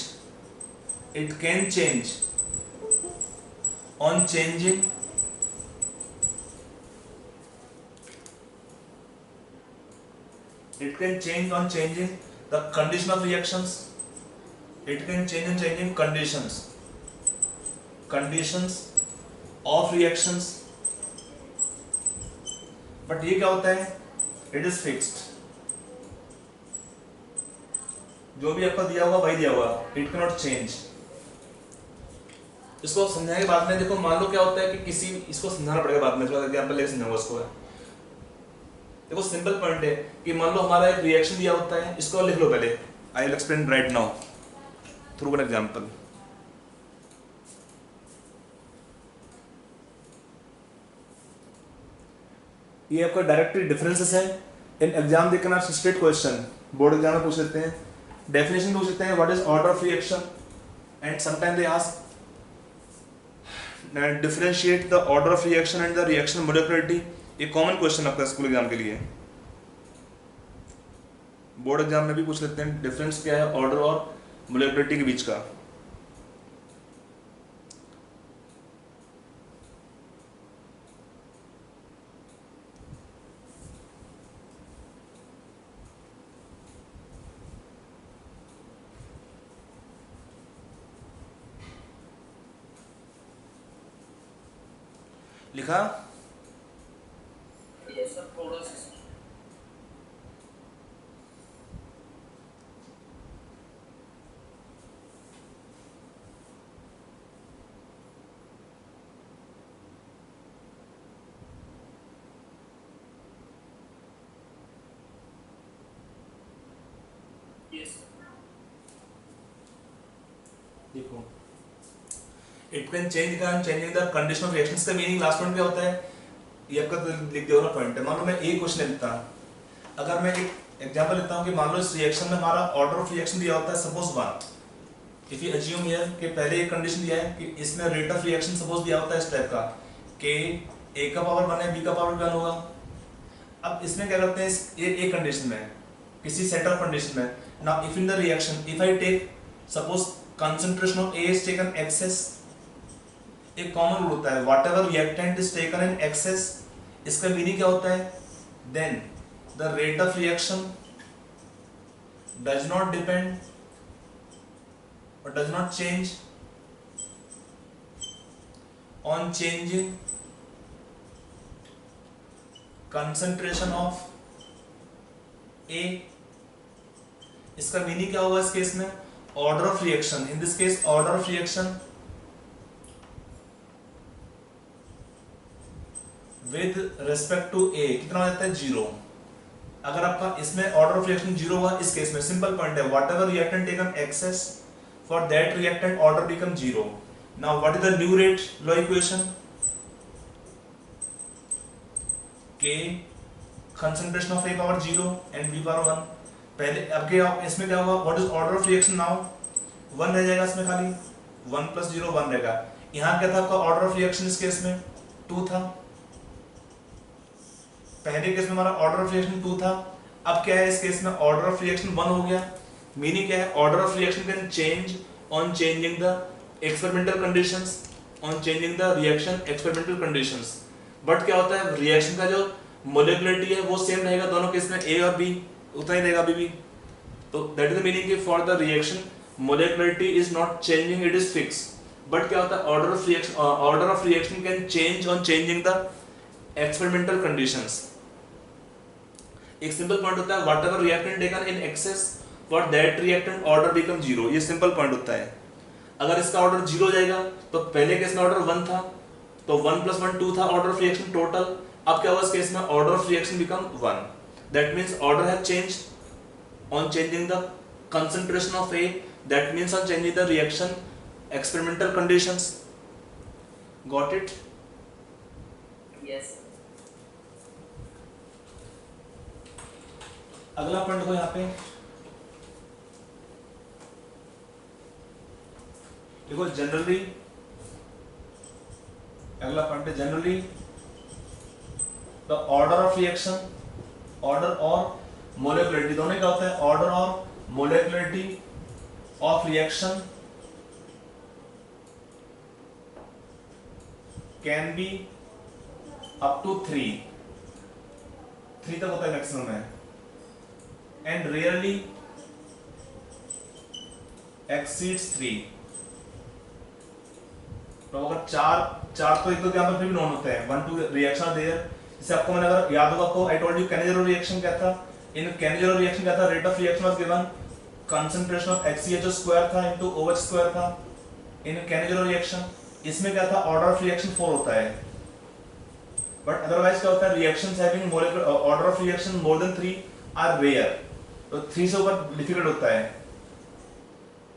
Speaker 1: it can change on changing it can change on changing the condition of reactions, it can change on changing conditions of reactions, but ये क्या होता है, it is fixed, जो भी आपको दिया होगा वही दिया होगा, it cannot change। इसको समझाने के बाद में देखो, मान लो क्या होता है कि किसी, इसको समझाना पड़ेगा बाद में, थोड़ा एग्जांपल लेके समझाऊंगा इसको। देखो सिंपल पॉइंट है कि मान लो हमारा एक रिएक्शन दिया होता है, इसको लिख लो पहले, I will explain right now through an example. ये आपका डायरेक्टली डिफरेंसेस है। इन एग्जाम देकर आप स्ट्रेट क्वेश्चन बोर्ड एग्जाम में पूछ लेते हैं, डेफिनेशन पूछ लेते हैं what is order of reaction, and sometime they ask differentiate the order of reaction and the reaction molecularity. ये कॉमन क्वेश्चन आपका स्कूल एग्जाम के लिए, बोर्ड एग्जाम में भी पूछ लेते हैं डिफरेंस क्या है ऑर्डर और मोलिकुलरिटी के बीच का। लिखा
Speaker 3: Yes, sir.
Speaker 2: थोड़ा सा सर। Yes, sir.
Speaker 1: देखो it can change changing the condition of reactions का मीनिंग लास्ट पॉइंट क्या होता है, ये आपका तो लिख दिया ना पॉइंट है। मान लो मैं एक क्वेश्चन लिखता हूँ, अगर मैं एक एग्जांपल लेता हूँ कि मान लो इस रिएक्शन में हमारा ऑर्डर ऑफ रिएक्शन दिया होता है suppose 1, if you assume here कि पहले एक कंडीशन दिया है कि इसमें रेट ऑफ रिएक्शन सपोज दिया होता है इस टाइप का कि a का पावर 1 है b का पावर 1 होगा। अब इसमें क्या करते हैं एक कंडीशन में किसी सेट ऑफ कंडीशन में, now if in the reaction if I take suppose concentration of A is taken excess, एक कॉमन रूल होता है whatever reactant is taken in excess, इसका मीनिंग क्या होता है, then the rate of reaction does not depend और does not change on changing concentration of A। इसका meaning क्या होगा इस केस में, order of reaction, in this case order of reaction with respect to A कितना हो जाता है 0। अगर आपका इसमें ऑर्डर ऑफ रिएक्शन 0 हुआ इस केस में सिंपल पॉइंट है whatever reactant taken excess for that reactant order become 0। Now what is the new rate law equation, K concentration of A power 0 and B power 1। पहले आपके आप इसमें क्या होगा what is order of reaction, now 1 रह जाएगा इसमें, खाली 1 + 0 1 रहेगा। यहाँ क्या था आपका ऑर्डर ऑफ रिएक्शन इस केस में 2 था, पहले केस में हमारा ऑर्डर ऑफ रिएक्शन 2 था, अब क्या है इस केस में ऑर्डर ऑफ रिएक्शन 1 हो गया। मीनिंग क्या है, order of reaction can change on changing the experimental conditions, on changing the reaction experimental conditions. But क्या होता है रिएक्शन का जो मोलिकुलरिटी है वो सेम रहेगा दोनों केस में, A और B उतना ही रहेगा अभी भी। तो दैट इज द मीनिंग कि for the reaction molecularity is not changing, it is fix. But क्या होता है order of reaction can change on changing the experimental conditions. एक सिंपल पॉइंट होता है whatever reactant taken in access for that reactant order become 0, ये simple point होता है। अगर इसका ऑर्डर 0 हो जाएगा तो पहले केस में ऑर्डर 1 था तो 1 + 1 2 था ऑर्डर ऑफ रिएक्शन टोटल, अब क्या हुआ इस केस में order of reaction become 1, that means order has changed on changing the concentration of A, that means on changing the reaction experimental conditions. Got it?
Speaker 3: Yes.
Speaker 1: अगला point देखो यहाँ पे, देखो जनरली अगला पॉइंट है generally the order of reaction, order और molecularity दोनों क्या होता है, ऑर्डर और molecularity of reaction can be up to 3 तक होता है मैक्सिमम है, एंड रेयरली एक्सीड्स 3। तो अगर चार तो एक तो यहाँ पर फिर भी नॉन होते हैं, 1 2 रिएक्शन देयर। जैसे आपको मैंने अगर याद होगा आपको आई टोल्ड यू कैनेजरो रिएक्शन क्या था, इन कैनेजरो रिएक्शन क्या था, rate of reaction was given concentration of HCHO² था इनटू OH² था इन कैनेजरो रिएक्शन। इसमें क्या था ऑर्डर ऑफ रिएक्शन 4 होता है, बट अदरवाइज क्या होता है reactions having order of reaction more than 3 are rare, तो 3 से ऊपर डिफिकल्ट होता है।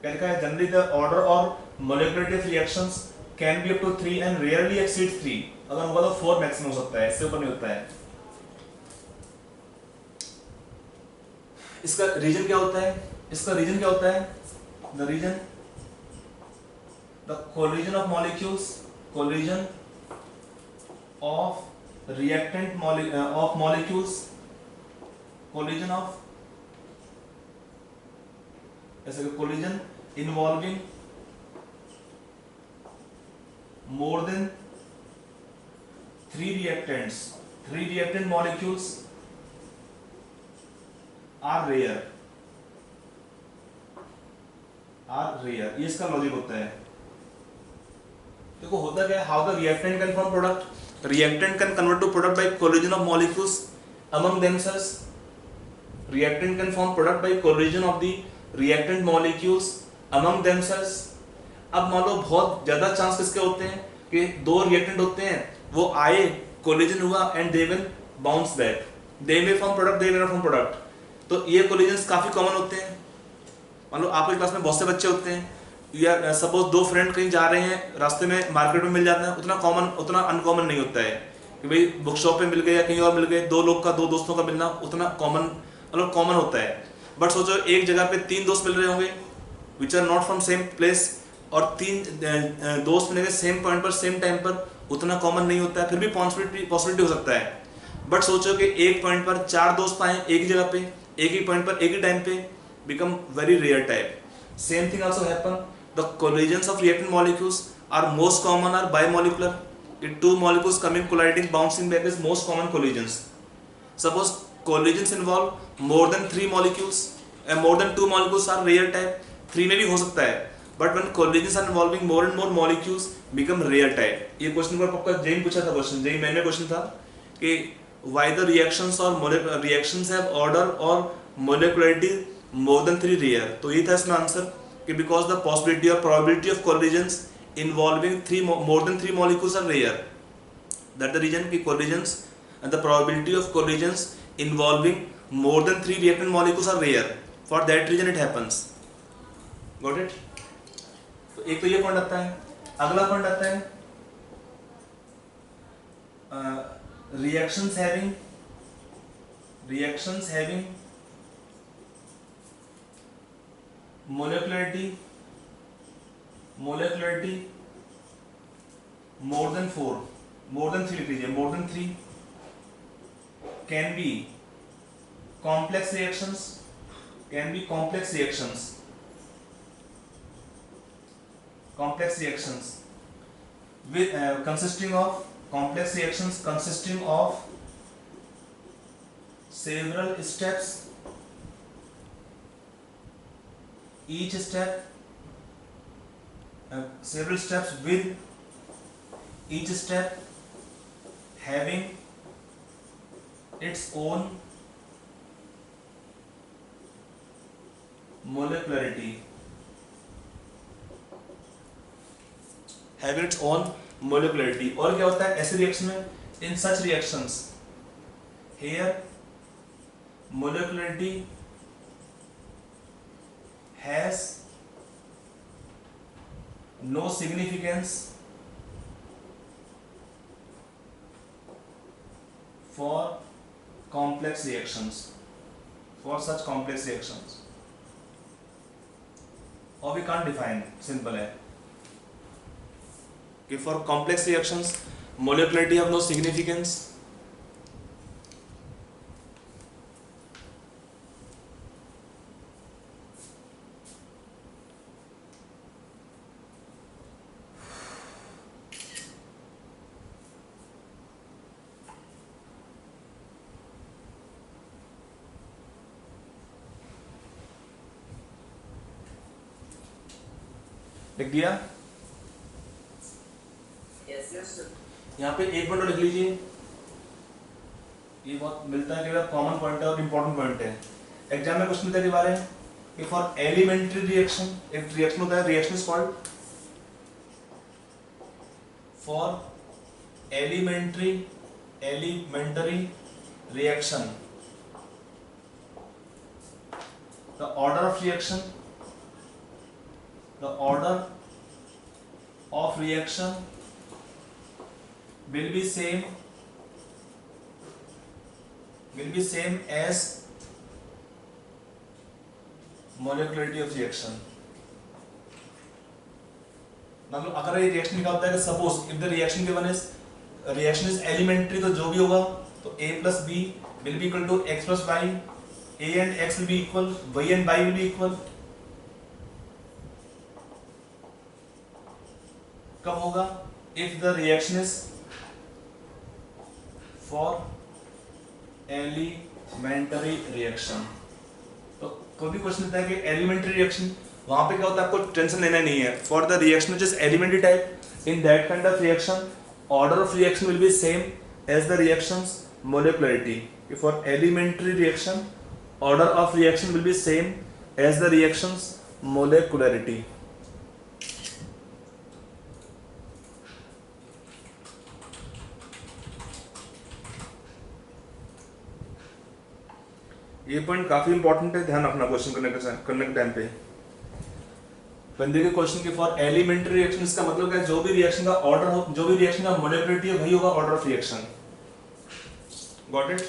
Speaker 1: क्या लिखा है, जनरली द ऑर्डर और molecularity of reactions can be up to 3 and rarely exceed 3, अगर होगा तो 4 मैक्सिमम हो सकता है, इससे ऊपर नहीं होता है। इसका रीजन क्या होता है, इसका रीजन क्या होता है, the reason the collision of molecules, collision of reactant of molecules, collision of ऐसे collision involving more than 3 reactant molecules are rare, ये इसका लॉजिक होता है। देखो होता क्या है, how the reactant can form product, reactant can convert to product by collision of molecules among themselves, reactant can form product by collision of the reactant molecules among themselves। अब मान लो बहुत ज्यादा चांस किसके होते हैं कि दो रिएक्टेंट होते हैं, वो आए, कोलिजन हुआ and they will bounce back, they may form product, they may not form product. तो ये कोलिजन्स काफी कॉमन होते हैं। मान लो आपके क्लास में बहुत से बच्चे होते हैं, या सपोज दो फ्रेंड कहीं जा रहे हैं, रास्ते में मार्केट में मिल जाते हैं, उतना कॉमन उतना अनकॉमन नहीं होता है कि भाई बुक शॉप पे मिल गए या कहीं और मिल गए, दो लोग का, दो दोस्तों का मिलना उतना कॉमन मतलब कॉमन होता है। बट सोचो एक जगह पे 3 दोस्त मिल रहे होंगे which are not from same place, और 3 दोस्त मिलेंगे सेम पॉइंट पर सेम टाइम पर, उतना कॉमन नहीं होता है, फिर भी पॉसिबिलिटी हो सकता है। बट सोचो कि एक पॉइंट पर 4 दोस्त आए एक ही जगह पे, एक ही पॉइंट पर एक ही टाइम पे, become very rare type. Same thing also happen, the collisions of reactant molecules are most common are bimolecular, two molecules coming colliding bouncing back is most common collisions. Suppose collisions involve more than 3 molecules and more than 2 molecules are rare type, 3 में भी हो सकता है, but when collisions are involving more and more molecules become rare type। ये question पर आपका JEE पूछा था, क्वेश्चन जेई मैंने क्वेश्चन था कि why the reactions or reactions have order or molecularity more than 3 rare, तो ये था इसमें आंसर कि because the possibility or probability of collisions involving more than 3 molecules are rare, that the reason ki collisions and the probability of collisions involving more than 3 reactant molecules are rare, for that reason it happens। got it? तो एक तो ये point आता है। अगला point आता है reactions having molecularity more than 4, more than 3 लिख लीजिए, more than 3 can be complex reactions, with consisting of several steps, each step several steps with each step having its own molecularity, और क्या होता है ऐसे रिएक्शन में, इन सच reactions here molecularity has no significance for complex reactions, for such complex reactions, or we can't define, simple है कि for complex reactions molecularity have no significance, लिख दिया।
Speaker 3: Yes, sir.
Speaker 1: यहाँ पे एक पॉइंट लिख लीजिए, ये बहुत मिलता है कि कॉमन पॉइंट है और इम्पोर्टेंट पॉइंट है। एग्जाम में क्वेश्चन मिलता है के बारे में कि फॉर एलिमेंट्री रिएक्शन, एक रिएक्शन होता है, reaction is called for elementary reaction, the order of reaction the order of reaction will be same as molecularity of reaction. मतलब अगर ये रिएक्शन क्या होता है कि suppose if the reaction given is reaction is elementary, तो जो भी होगा तो a plus b will be equal to x plus y, a and x will be equal, y and y will be equal. कब होगा? if the reaction is for elementary reaction. तो कभी question आता है कि elementary reaction, वहां पे क्या होता है आपको टेंशन लेना नहीं है. for the reaction which is elementary type, in that kind of reaction order of reaction will be same as the reaction's molecularity. For elementary reaction order of reaction will be same as the reaction's molecularity. ये point काफी important है, ध्यान रखना question करने के time पे. बंदे के क्वेश्चन के फॉर एलिमेंट्री रिएक्शन, इसका मतलब क्या है? जो भी रिएक्शन का ऑर्डर हो, जो भी रिएक्शन का मोलेक्युलरिटी है, वही होगा order of reaction. Got it?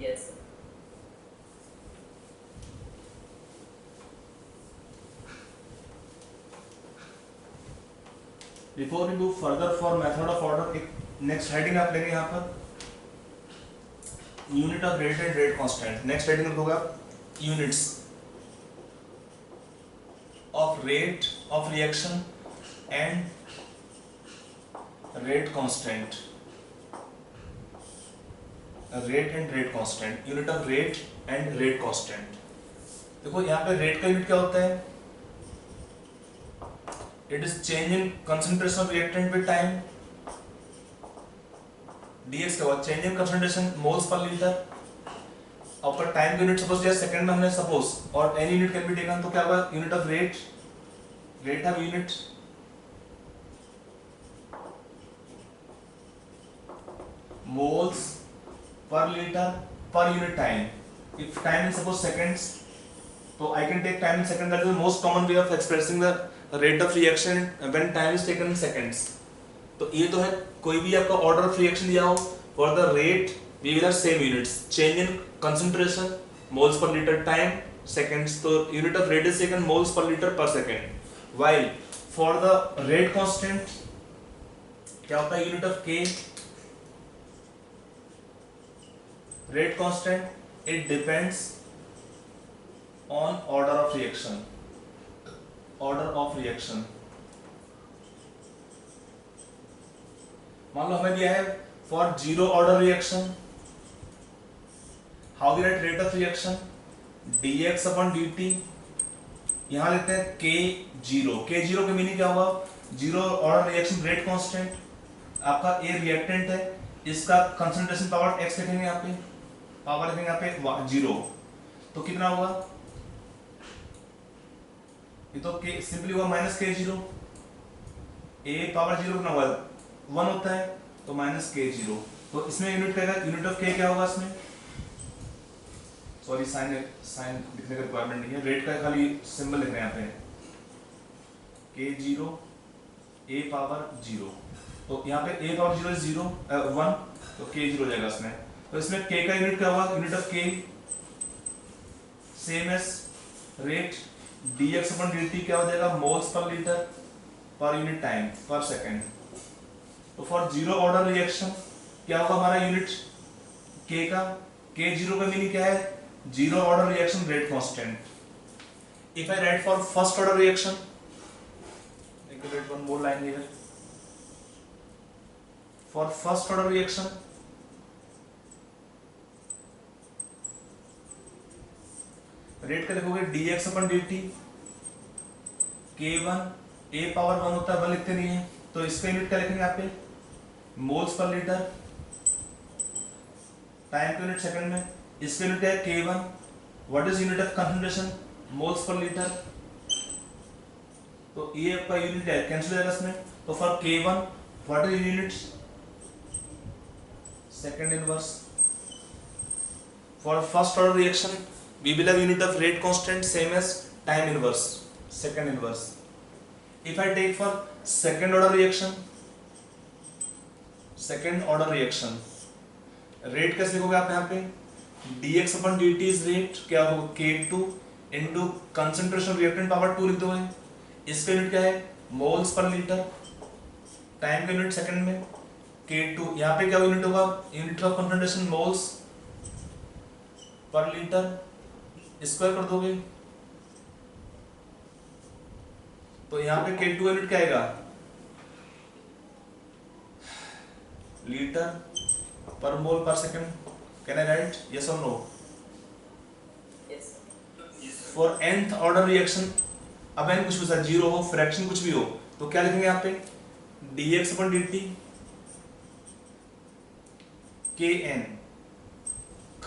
Speaker 3: Yes, sir.
Speaker 1: Before we move further for method of order, एक नेक्स्ट हेडिंग आप लेंगे यहाँ पर unit of rate and rate constant. Next heading होगा units of rate of reaction and rate constant. Rate and rate constant, unit of rate and rate constant. देखो यहाँ पे rate का यूनिट क्या होता है? It is change in concentration of reactant with time. dx क्या हुआ? चेंज इन कंसंट्रेशन मोल्स पर लीटर. आपका टाइम का यूनिट सपोज दिया सेकंड में हमने सपोज, और any unit can be taken, तो क्या होगा? Unit of rate, rate of unit moles पर लीटर पर unit time. If time is suppose seconds, तो I can take time in second. That is the most common way of expressing the rate of reaction when time is taken in seconds. तो ये तो है, कोई भी आपका order of reaction दिया हो, for the rate we will have same units, change in concentration moles पर लीटर टाइम सेकंड्स. तो unit of rate is taken moles पर litre per second. While for the rate constant क्या होता है? Unit of k. Rate constant it depends on order of reaction. Order of reaction, मान लो हमें दिया है for zero order reaction, how we write rate of reaction? dx upon dt. यहां लेते हैं k0. k0 का मीनिंग क्या होगा? Zero order reaction rate constant. आपका a रिएक्टेंट है, इसका कंसंट्रेशन पावर x लिखेंगे यहाँ पे, पावर लिखेंगे यहाँ पे 0. तो कितना होगा? ये तो k सिंपली हुआ माइनस k0. a पावर 0 कितना हुआ? 1 होता है, तो माइनस k0. तो इसमें यूनिट क्या है? यूनिट ऑफ k क्या होगा इसमें? सॉरी, साइन लिखने का रिक्वायरमेंट नहीं है, रेट का खाली सिंबल लिख रहे हैं यहाँ पे. k0 a power 0. तो यहाँ पे a पावर 0 is 1, तो k0 हो जाएगा इसमें. तो इसमें k का यूनिट क्या होगा? Unit of k same as rate. dx upon dt क्या हो जाएगा? मोल्स पर लीटर पर यूनिट टाइम पर सेकंड. तो फॉर जीरो ऑर्डर रिएक्शन क्या होगा हमारा यूनिट k का? k0 का मीनिंग क्या है? Zero order reaction rate constant. If I right for first order reaction, right one more line here. For first order reaction rate का लिखोगे dx upon dt. k1 a power 1 होता है, 1 लिखते नहीं है, तो इसका यूनिट क्या लिखेंगे यहाँ पे? Moles per litre. टाइम का यूनिट सेकंड में, इसका यूनिट है k1. What is unit of concentration? Moles पर लीटर. तो ये आपका यूनिट है, कैंसिल हो जाएगा इसमें. तो for k1 what is unit? Second inverse. For first order reaction we will have unit of rate constant same as time inverse. second inverse. If I take for second order reaction, rate कैसे लिखोगे आप यहाँ पे, dx upon dt is rate, क्या होगा K2 into concentration reactant power 2 लिख दोगे. इसका यूनिट क्या है, मोल्स पर लीटर, टाइम का यूनिट सेकंड में K2, यहाँ पे क्या यूनिट होगा, यूनिट ऑफ कंसंट्रेशन मोल्स पर लीटर, स्क्वायर कर दोगे तो यहाँ पे K2 यूनिट क्या आएगा, litre per mole per second. Can I write yes और no?
Speaker 3: Yes.
Speaker 1: For nth order reaction, अब n कुछ भी सा जीरो हो, फ्रैक्शन कुछ भी हो, तो क्या लिखेंगे यहाँ पे, dx upon dt kn,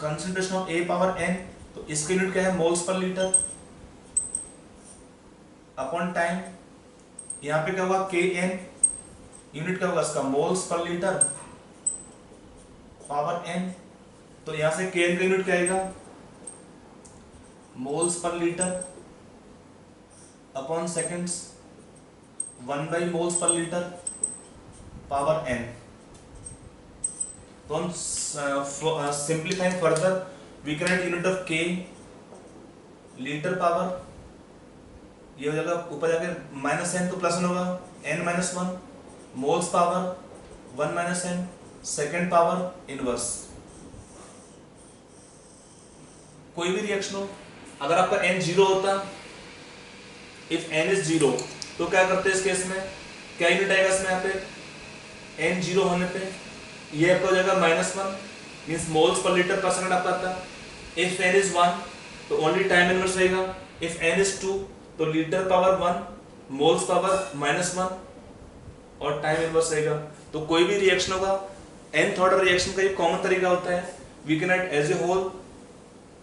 Speaker 1: concentration of a power n, तो इसका यूनिट क्या है, moles per litre upon time. यहाँ पे क्या होगा, kn यूनिट क्या होगा इसका, moles per litre power n, तो यहां से kn का यूनिट क्या आएगा, मोल्स पर litre upon seconds, 1 by moles पर लीटर पावर n. तो हम simplifying further we can write unit of k litre power, ये हो जाएगा ऊपर जाके माइनस n तो प्लस n होगा, n minus 1 moles power 1 minus n second power inverse. कोई भी रिएक्शन हो, अगर आपका n जीरो होता, इफ n इज जीरो, तो क्या करते हैं इस केस में, क्या यूनिट आएगा इसमें, यहाँ पे n जीरो होने पे ये आपका हो जाएगा minus 1, means moles per litre per second आपका आता. इफ n इज 1 तो ओनली टाइम इनवर्स रहेगा, इफ n इज 2 तो litre power 1 moles power minus 1 और टाइम इनवर्स रहेगा. तो कोई भी रिएक्शन होगा, nth ऑर्डर रिएक्शन का ये कॉमन तरीका होता है, we can write as a whole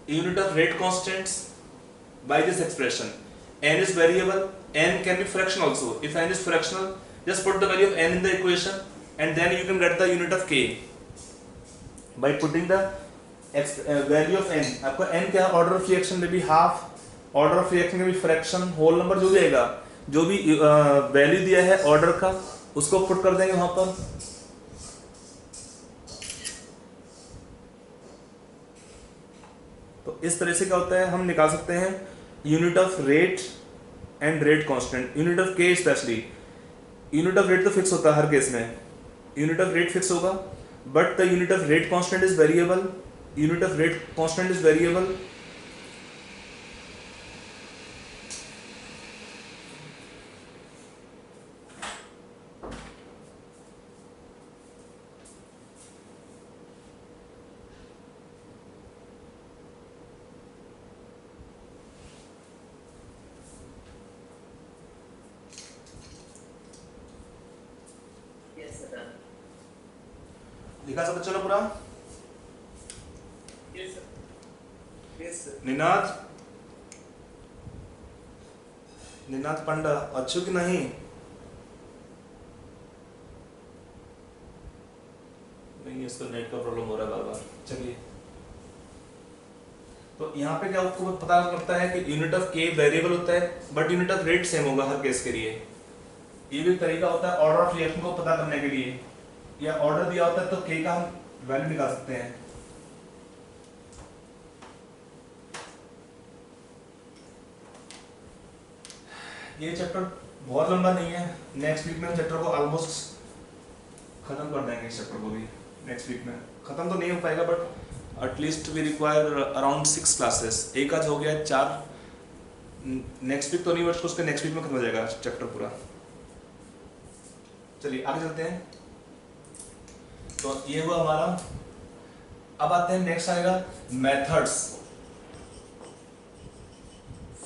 Speaker 1: unit of rate constants by this expression. n is variable, n can be fraction also. If n is fractional, just put the value of n in the equation and then you can get the unit of k by putting the value of n. आपका n क्या, order of reaction में भी half, order of reaction में भी fraction, whole number जो भी आएगा, जो भी वैल्यू दिया है ऑर्डर का उसको पुट कर देंगे वहां पर. तो इस तरह से क्या होता है, हम निकाल सकते हैं unit of rate and rate constant. Unit of के स्पेशली, यूनिट ऑफ रेट तो फिक्स होता है हर केस में, यूनिट ऑफ रेट फिक्स होगा, but the unit of rate constant is variable. Unit of rate constant is variable.
Speaker 3: Yes, sir.
Speaker 1: लिखा सब चलो पूरा.
Speaker 2: Yes, sir.
Speaker 4: Yes, sir.
Speaker 1: Ninad पंडा अच्छो कि नहीं, इसका नेट का प्रॉब्लम हो रहा है बार बार. चलिए, तो यहाँ पे क्या आपको पता लगता है कि यूनिट ऑफ के वेरिएबल होता है but unit of rate same होगा हर केस के लिए. ये भी तरीका होता है ऑर्डर ऑफ रिएक्शन को पता करने के लिए, या ऑर्डर दिया होता है तो के का हम वैल्यू निकाल सकते हैं. ये चैप्टर बहुत लंबा नहीं है, नेक्स्ट वीक में हम चैप्टर को ऑलमोस्ट खत्म कर देंगे. इस चैप्टर को भी नेक्स्ट वीक में खत्म तो नहीं हो पाएगा but at least we require around 6 classes. एक आज हो गया 4, नेक्स्ट वीक तो नहीं बट उसके नेक्स्ट वीक में खत्म हो जाएगा चैप्टर पूरा. चलिए आगे चलते हैं. तो ये हुआ हमारा. अब आते हैं नेक्स्ट आएगा methods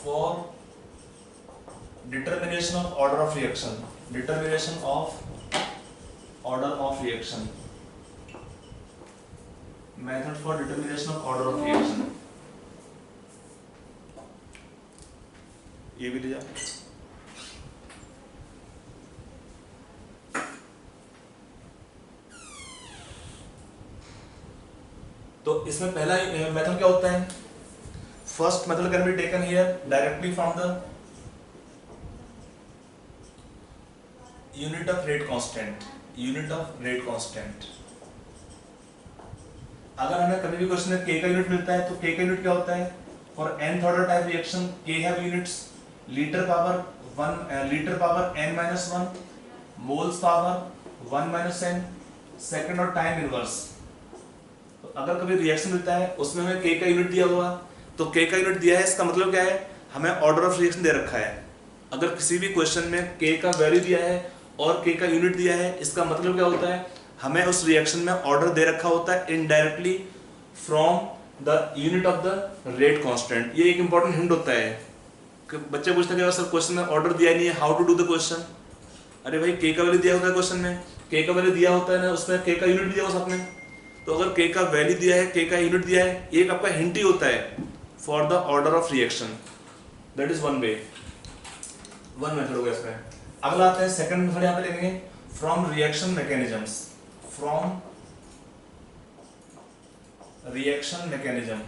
Speaker 1: for determination of order of reaction. Determination of order of reaction. Method for determination of order of reaction. ये भी दिया. तो इसमें पहला मेथड क्या होता है, first method can be taken here directly from the unit of rate constant, unit of rate constant. अगर हमें कभी भी क्वेश्चन में k का यूनिट मिलता है तो k का यूनिट क्या होता है? For nth order type reaction k have units litre power 1 litre power n-1, moles power 1 - n, second और टाइम इनवर्स। तो अगर कभी रिएक्शन मिलता है उसमें हमें k का यूनिट दिया हुआ, तो k का यूनिट दिया है, इसका मतलब क्या है? हमें ऑर्डर ऑफ रिएक्शन दे रखा है। अगर किसी भी क्वेश्चन में k का वैल्यू दिया है और k का यूनिट दिया है, इसका मतलब क्या होता है? हमें उस रिएक्शन में ऑर्डर दे रखा होता है indirectly from the unit of the rate constant. ये एक इंपॉर्टेंट हिंट होता है कि बच्चे पूछते हैं कि सर क्वेश्चन में ऑर्डर दिया नहीं है, how to do the question. अरे भाई k का वैल्यू दिया होता है क्वेश्चन में, k का वैल्यू दिया होता है ना, उसमें k का यूनिट भी दिया होगा साथ में। तो अगर k का वैल्यू दिया है, k का यूनिट दिया है, ये एक आपका हिंट ही होता है for the order of reaction. That is one way, one method हो गया इसमें। अगला आता है सेकंड मेथड, यहाँ पे लेंगे from reaction mechanisms, from reaction mechanism.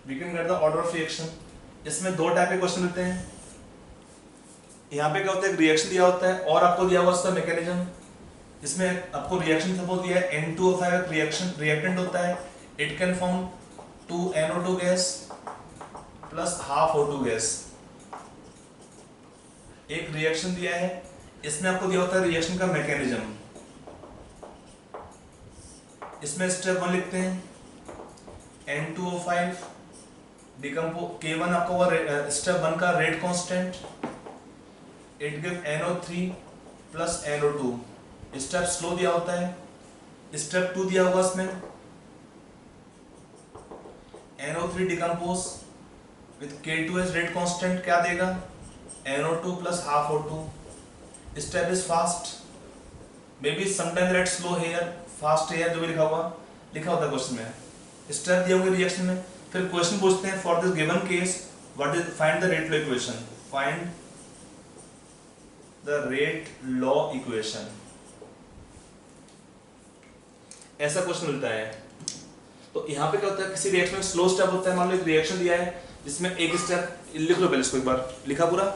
Speaker 1: We can get the order of reaction. इसमें दो टाइप के क्वेश्चन होते हैं। यहाँ पे क्या होता है, एक रिएक्शन दिया होता है और आपको दिया हुआ उसका मैकेनिज्म। इसमें आपको रिएक्शन सपोज दिया है N2O5 एक रिएक्शन रिएक्टेंट होता है, it can form 2NO2 gas plus half O2 gas. एक रिएक्शन दिया है, इसमें आपको दिया होता है रिएक्शन का मैकेनिज्म। इसमें स्टेप 1 लिखते हैं N2O5 डिकम्पो K1 आपको हुआ स्टेप 1 का rate constant, it give NO3 plus NO2। Step slow दिया होता है। स्टेप 2 दिया होगा इसमें NO3 decompose with K2 as rate constant, क्या देगा? NO2 plus half O2। Step is fast, may be sometime rate slow here, fast here, जो भी लिखा होता है क्वेश्चन में। स्टेप दिए होंगे रिएक्शन में। फिर क्वेश्चन पूछते हैं for this given case what is find the rate law equation, find the rate law equation, ऐसा क्वेश्चन मिलता है। तो यहाँ पे क्या होता है, किसी रिएक्शन में स्लो स्टेप होता है। मान लो एक रिएक्शन दिया है जिसमें एक स्टेप, लिख लो पहले इसको एक बार, लिखा पूरा।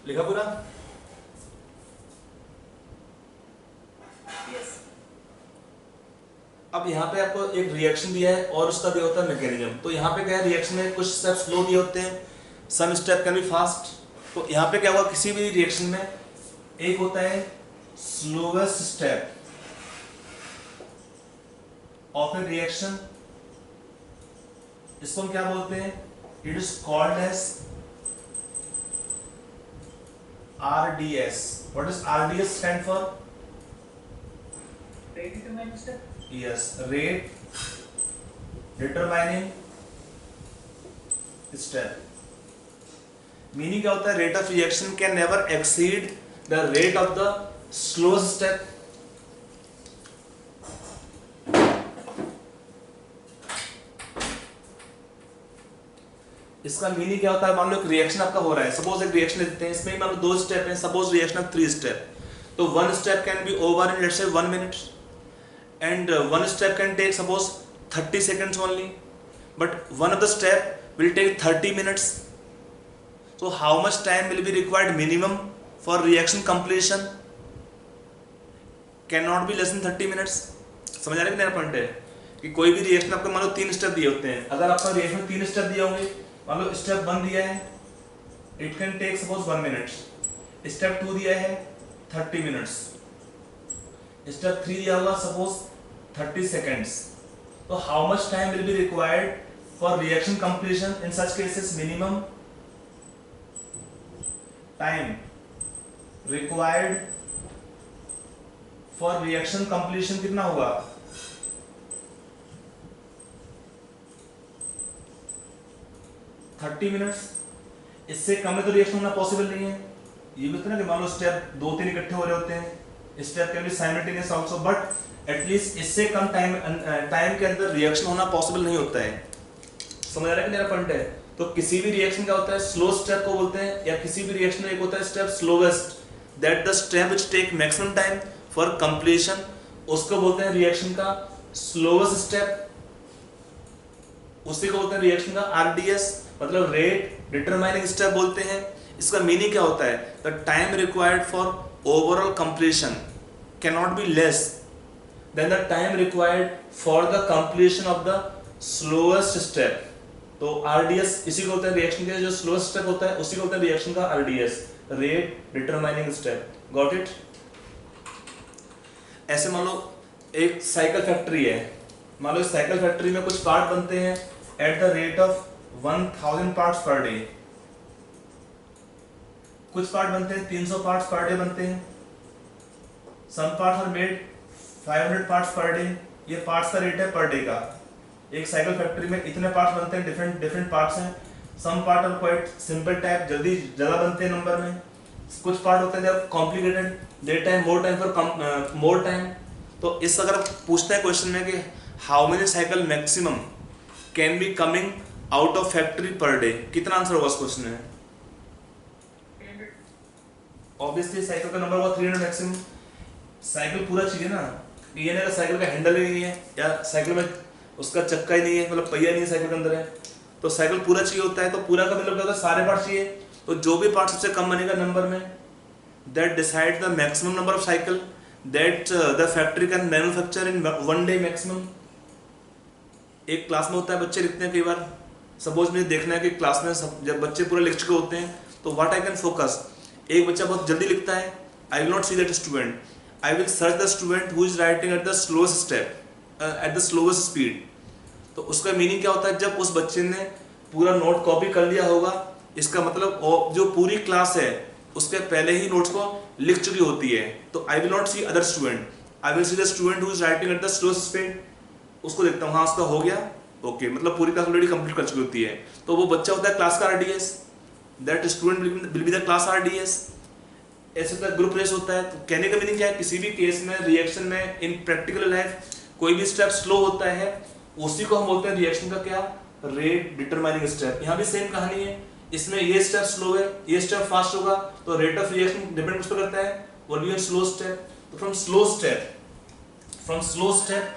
Speaker 1: लिखा पूरा?
Speaker 3: Yes.
Speaker 1: अब यहाँ पे आपको एक रिएक्शन दिया है और उसका दिया होता है मैकेनिज्म। तो यहाँ पे क्या है, रिएक्शन में कुछ स्टेप स्लो दिए होते हैं, सम स्टेप कैन बी फास्ट। तो यहाँ पे क्या हुआ, किसी भी रिएक्शन में एक होता है slowest step of a reaction, इसको हम क्या बोलते हैं? It is called as RDS. What does RDS stand for?
Speaker 2: Rate determining step.
Speaker 1: Yes, rate determining step. Meaning क्या होता है? Rate of reaction can never exceed the rate of the slowest step. इसका meaning क्या होता है? मान लो एक reaction आपका हो रहा है, सपोज एक रिएक्शन लेते हैं, इसमें मान लो 2 स्टेप हैं, सपोज रिएक्शन ऑफ 3 स्टेप। तो 1 step can be over in let's say 1 minute and 1 step can take suppose 30 seconds only, but one of the step will take 30 minutes. So how much time will be required minimum for reaction completion? Cannot be less than 30 minutes. समझ आ रहा है कि मेरा point है कि कोई भी reaction आपको मान लो 3 स्टेप दिए होते हैं। अगर आपका रिएक्शन 3 स्टेप दिए होंगे, मान लो स्टेप 1 दिया है, it can take suppose 1 minute, step 2 दिया है 30 मिनट्स, स्टेप 3 दिया होगा suppose 30 seconds. So how much time will be required for reaction completion in such cases? Minimum time required for reaction completion कितना होगा? 30 मिनट्स, इससे कम में तो रिएक्शन होना पॉसिबल नहीं है। ये भी होता है ना कि मान लो स्टेप 2-3 इकट्ठे हो रहे होते हैं, step can B simultaneous also, but at least इससे कम टाइम के अंदर रिएक्शन होना पॉसिबल नहीं होता है। समझ आ रहा है कि मेरा पॉइंट है? तो किसी भी रिएक्शन का होता है स्लो स्टेप को बोलते हैं, या किसी भी रिएक्शन में एक होता है step slowest, that the step which take maximum time for completion, उसको बोलते हैं रिएक्शन का स्लोवेस्ट स्टेप, उसी को बोलते हैं रिएक्शन का आरडीएस, मतलब रेट डिटरमाइनिंग स्टेप बोलते हैं। इसका मीनिंग क्या होता है? The time required for overall completion can not be less than the time required for the completion of the slowest step. तो आरडीएस इसी को बोलते हैं रिएक्शन का जो स्लोएस्ट स्टेप होता है उसी को बोलते हैं रिएक्शन का RDS, rate determining step. Got it? ऐसे मान लो एक साइकिल फैक्ट्री है, मान लो इस साइकिल फैक्ट्री में कुछ पार्ट बनते हैं at the rate of 1000 parts per day, कुछ पार्ट बनते हैं 300 पार्ट्स पर डे बनते हैं, some parts are made 500 parts per day. ये पार्ट्स का रेट है पर डे का। एक साइकिल फैक्ट्री में इतने पार्ट्स बनते हैं, डिफरेंट पार्ट्स हैं। Some part are quite simple type, जल्दी ज़्यादा बनते हैं नंबर में। कुछ पार्ट होते हैं complicated, they time more time for more time. तो इस अगर पूछते हैं क्वेश्चन में कि how many cycle maximum can be coming out of factory per day, कितना आंसर होगा इस क्वेश्चन में? ऑब्वियसली साइकिल का नंबर होगा 300 मैक्सिमम। साइकिल पूरा चाहिए ना, ये नहीं साइकिल का हैंडल ही नहीं है या साइकिल में उसका चक्का ही नहीं है, मतलब पहिया नहीं है साइकिल के अंदर है, तो साइकिल पूरा चाहिए होता है। तो पूरा का मतलब क्या होता है? सारे पार्ट चाहिए। तो जो भी पार्ट सबसे कम बनेगा नंबर में, that decide the maximum number of cycle that the factory can manufacture in 1 day maximum. एक क्लास में होता है, बच्चे लिखते हैं कई बार, सपोज मुझे देखना है कि क्लास में जब बच्चे पूरे लिख चुके होते हैं तो व्हाट आई कैन फोकस। एक बच्चा बहुत जल्दी लिखता है, आई will not see that student, I will search the student who is writing at the slowest step, eight the slowest speed. तो उसका मीनिंग क्या होता है? जब उस बच्चे ने पूरा नोट कॉपी कर लिया होगा, इसका मतलब जो पूरी क्लास है उसके पहले ही नोट्स को लिख चुकी होती है। तो I will not see other student, I will see the student who is writing at the slowest speed. उसको देखता हूँ, हाँ उसका हो गया, ओके, मतलब पूरी क्लास ऑलरेडी कंप्लीट कर चुकी होती है। तो वो बच्चा होता है क्लास का RDS, that student will be the class RDS. ऐसे होता है ग्रुप रेस होता है। तो कहने का मीनिंग क्या है? किसी भी केस में रिएक्शन में इन प्रैक्टिकल लाइफ कोई भी स्टेप स्लो होता है, उसी को हम बोलते हैं रिएक्शन का क्या? Rate determining step. यहाँ भी सेम कहानी है, इसमें ये स्टेप स्लो है, ये स्टेप फास्ट होगा, तो रेट ऑफ रिएक्शन डिपेंड किस पर करता है? What be slow step. तो from slow step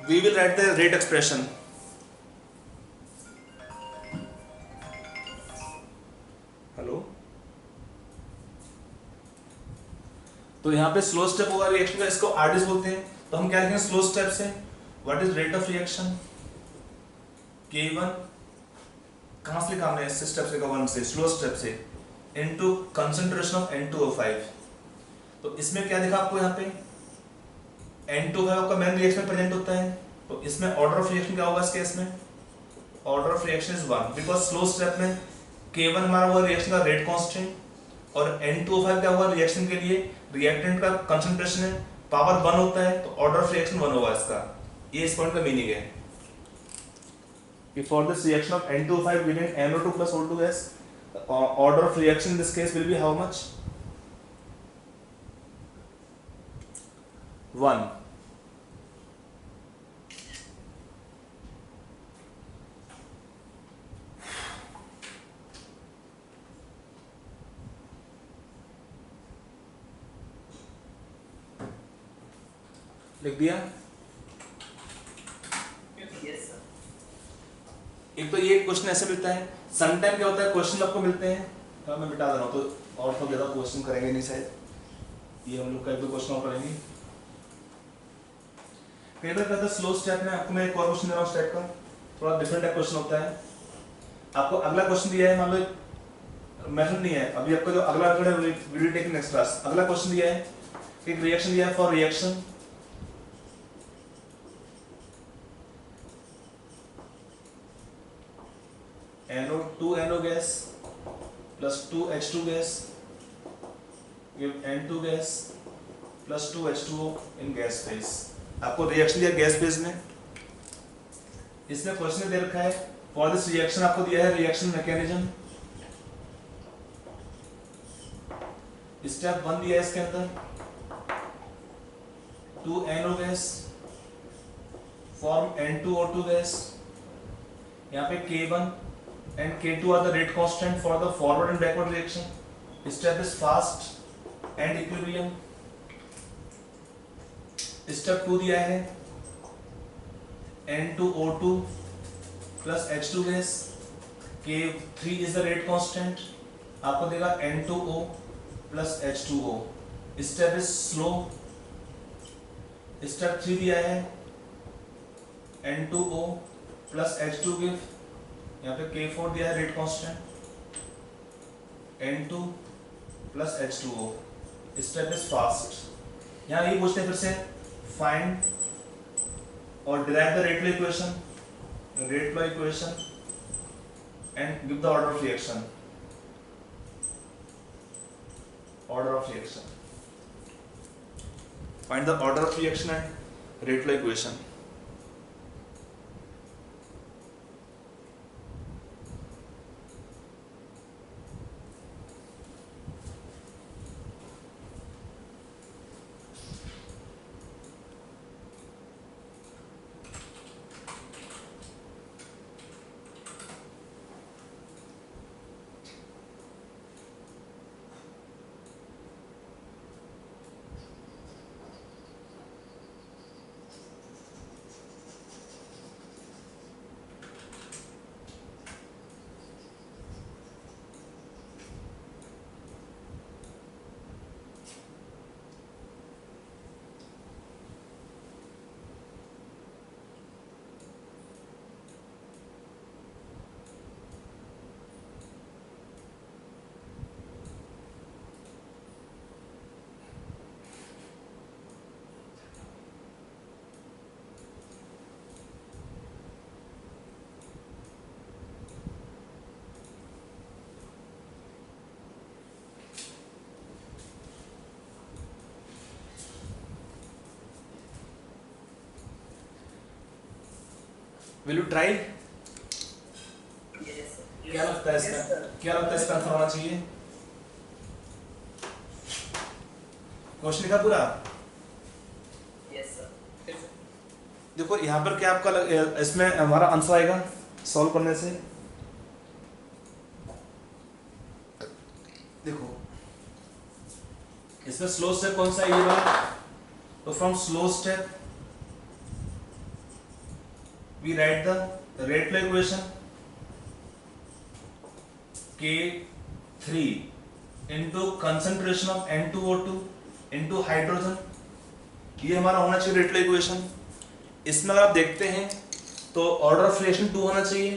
Speaker 1: we will write the rate expression. Hello, तो यहाँ पे स्लो स्टेप होगा रिएक्शन का, इसको आरडीएस बोलते हैं। तो हम क्या लिखेंगे स्लो स्टेप से? What is rate of reaction? K1 कहाँ से लिखा हमने? इस स्टेप से 1 से, स्लो स्टेप से, इनटू कंसंट्रेशन ऑफ N2O5। तो इसमें क्या दिखा आपको? यहाँ पे N2O5 आपका मेन रिएक्शन में प्रेजेंट होता है। तो इसमें ऑर्डर ऑफ रिएक्शन क्या होगा इस केस में? Order of reaction is 1, because slow step में K1 हमारा हुआ रिएक्शन का रेट कांस्टेंट, और N2O5 क्या हुआ रिएक्शन के लिए? रिएक्टेंट का कंसंट्रेशन है, पावर 1 होता है, तो ऑर्डर ऑफ रिएक्शन 1 होगा इसका। ये इस पॉइंट का मीनिंग है कि for this reaction of N2O5 giving NO2 plus O2S, order of reaction in this case will be how much? 1. लिख दिया?
Speaker 3: Yes, sir.
Speaker 1: एक तो ये क्वेश्चन ऐसे मिलता है, समटाइम क्या होता है क्वेश्चन आपको मिलते हैं, तो मैं मिटा दे रहा हूँ, तो और तो ज़्यादा क्वेश्चन करेंगे नहीं शायद, ये हम लोग का एक दो क्वेश्चन और करेंगे। कई बार कहता है स्लो स्टेप में, आपको मैं एक और क्वेश्चन दे रहा हूँ स्टेप का, थोड़ा डिफरेंट टाइप क्वेश्चन होता है। आपको अगला क्वेश्चन दिया है, मान लो मेथड नहीं है अभी, आपको जो अगला वीडियो टेक नेक्स्ट क्लास, अगला क्वेश्चन दिया है, एक रिएक्शन दिया है for reaction NO2 gas plus 2H2 gas give N2 gas plus 2H2O in gas phase। आपको रिएक्शन दिया गैस फेज में, इसमें क्वेश्चन दे रखा है फॉर दिस रिएक्शन आपको दिया है रिएक्शन मैकेनिज्म, स्टेप 1 दिया है इसके अंदर 2NO gas form N2O2 gas. यहाँ पे K1 and K2 are the rate constant for the forward and backward reaction. Step is fast and equilibrium. Step 2 दिया है N2O2 plus H2 gas, K3 is the rate constant, आपको देगा N2O plus H2O. Step is slow. Step 3 दिया है N2O plus H2 give, यहाँ पे K4 दिया है rate constant, N2 plus H2O. Step is fast. यहाँ ये पूछते हैं फिर से फाइंड और derive the rate law equation, rate law equation and give the order of reaction, order of reaction, find the order of reaction and rate law equation. Will you try?
Speaker 3: Yes, sir.
Speaker 1: क्या लगता है
Speaker 4: Yes,
Speaker 1: इसका,
Speaker 4: sir.
Speaker 1: क्या लगता है इसका answer होना चाहिए? क्वेश्चन लिखा पूरा?
Speaker 3: Yes, sir.
Speaker 1: देखो यहाँ पर क्या आपका इसमें हमारा आंसर आएगा सॉल्व करने से। देखो इसमें स्लो स्टेप कौन सा है ये वाला, तो from slow step we write the rate law equation K3 into concentration of N2O2 into hydrogen, ये हमारा होना चाहिए रेट लॉ इक्वेशन। इसमें अगर आप देखते हैं तो ऑर्डर ऑफ रिएक्शन 2 होना चाहिए,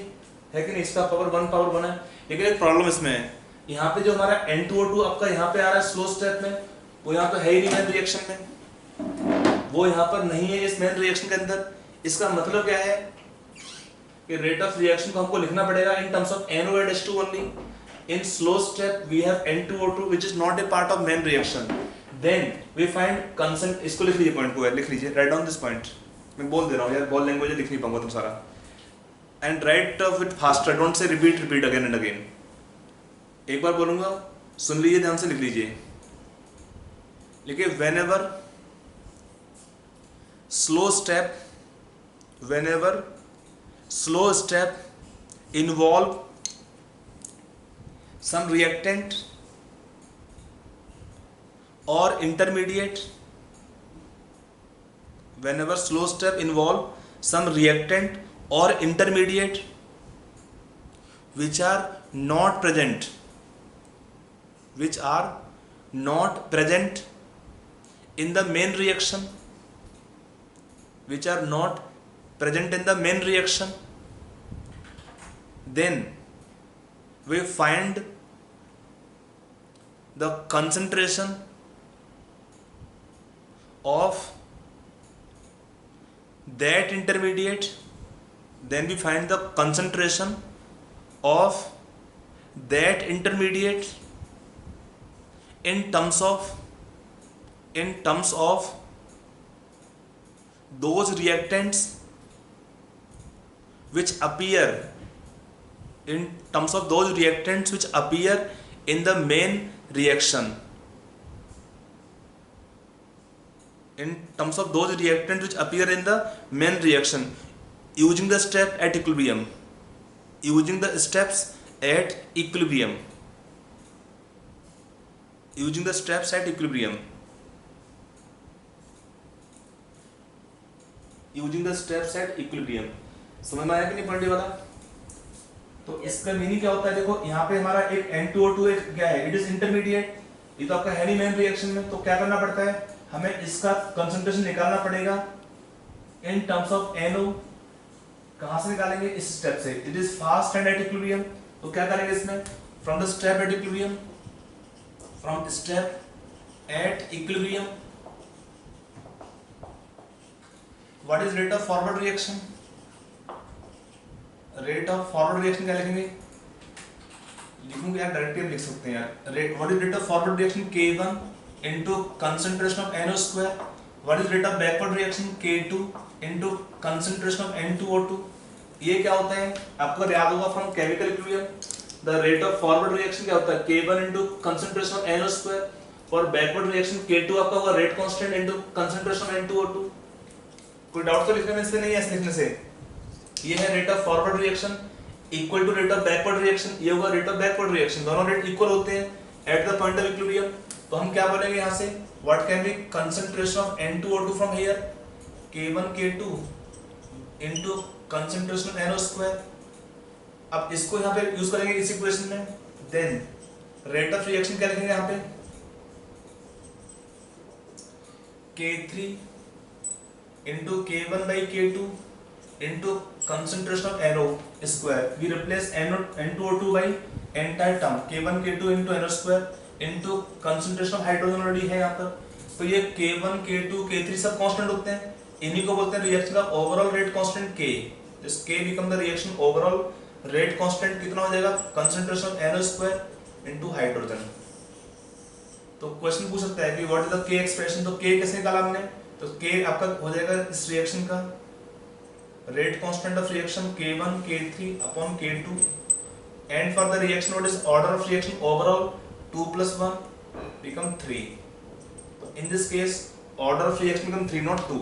Speaker 1: है कि नहीं, इसका पावर 1 है। लेकिन एक प्रॉब्लम इसमें है, यहाँ पे जो हमारा N2O2 आपका यहाँ पे आ रहा है स्लो स्टेप में, वो यहाँ पे है ही नहीं मेन रिएक्शन में, वो यहाँ पर नहीं है इस मेन रिएक्शन के अंदर। इसका मतलब क्या है कि रेट ऑफ रिएक्शन को हमको लिखना पड़ेगा in terms of NO and H2 only. In slow step we have N2O2 which is not a part of main reaction, then we find consent. इसको लिख लीजिए, पॉइंट को लिख लीजिए, राइट डाउन दिस पॉइंट। मैं बोल दे रहा हूँ यार, बॉल लैंग्वेज लिख नहीं पाऊंगा तुम सारा, and right with faster, don't say repeat again and again. एक बार बोलूंगा, सुन लीजिए, ध्यान से लिख लीजिए। लिखिए whenever slow step involve some reactant or intermediate, whenever slow step involve some reactant or intermediate which are not present in the main reaction, then we find the concentration of that intermediate, in terms of those reactants which appear in terms of those reactants which appear in the main reaction. In terms of those reactants which appear in the main reaction using the step at equilibrium. Using the steps at equilibrium. Using the steps at equilibrium. Using the steps at equilibrium. समझ में आया कि नहीं point वाला? तो इसका meaning क्या होता है? देखो यहाँ पे हमारा एक N2O2 क्या है? It is intermediate. ये तो आपका है नहीं मेन रिएक्शन में, तो क्या करना पड़ता है? हमें इसका कंसंट्रेशन निकालना पड़ेगा इन टर्म्स ऑफ NO. कहां से निकालेंगे? इस स्टेप से. It is fast and eight equilibrium. तो क्या करेंगे इसमें? From the step at equilibrium. From step at equilibrium. What is rate of forward reaction? Rate of forward reaction क्या लिखेंगे? लिखूंगे यार, डायरेक्टली लिख सकते हैं यार. Rate, what is rate of forward reaction? K1 into concentration of NO square. What is rate of backward reaction? K2 into concentration of N2O2. ये क्या होता है? आपको याद होगा from chemical equilibrium. The rate of forward reaction क्या होता है? K1 into concentration of NO square. और बैकवर्ड रिएक्शन K2 आपका होगा rate constant into concentration of N2O2. कोई डाउट तो लिखने में से नहीं है? ऐसे लिखने से ये है rate of forward reaction equal to rate of backward reaction. ये होगा रेट ऑफ बैकवर्ड रिएक्शन. दोनों रेट इक्वल होते हैं at the point of equilibrium. तो हम क्या बोलेंगे यहाँ से? What can be concentration of N2O2 from here? K1 K2 into concentration of NO square. अब इसको यहाँ पे यूज करेंगे इस इक्वेशन में. देन रेट ऑफ रिएक्शन क्या लिखेंगे यहाँ पे? K3 into K1 by K2 into concentration of NO square. We replace N2O2 by entire term K1 K2 into NO square into concentration of hydrogen already है यहाँ पर. तो ये K1 K2 K3 सब कांस्टेंट होते हैं. इन्हीं को बोलते हैं रिएक्शन का overall rate constant K. This K become the reaction overall rate constant. कितना हो जाएगा? Concentration of NO square into hydrogen. तो क्वेश्चन पूछ सकता है कि what is the K expression. तो K कैसे निकाला हमने? तो K आपका हो जाएगा इस रिएक्शन का rate constant of reaction K1 K3 upon K2. And for the reaction what is order of reaction overall 2 plus 1 become 3. तो in this case order of reaction become 3 not 2.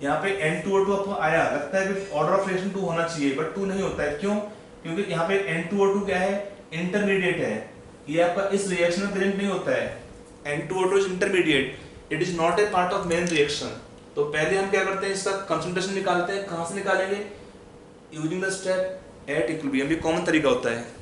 Speaker 1: यहाँ पे N2O2 आपको आया, लगता है कि order of reaction 2 होना चाहिए, but 2 नहीं होता है. क्यों? क्योंकि यहाँ पे N2O2 क्या है? इंटरमीडिएट है. ये आपका इस रिएक्शन में प्रेजेंट नहीं होता है. N2O2 is intermediate. It is not a part of main reaction. तो पहले हम क्या करते हैं? इसका कंसंट्रेशन निकालते हैं. कहाँ से निकालेंगे? Using the step at equilibrium. ये कॉमन तरीका होता है.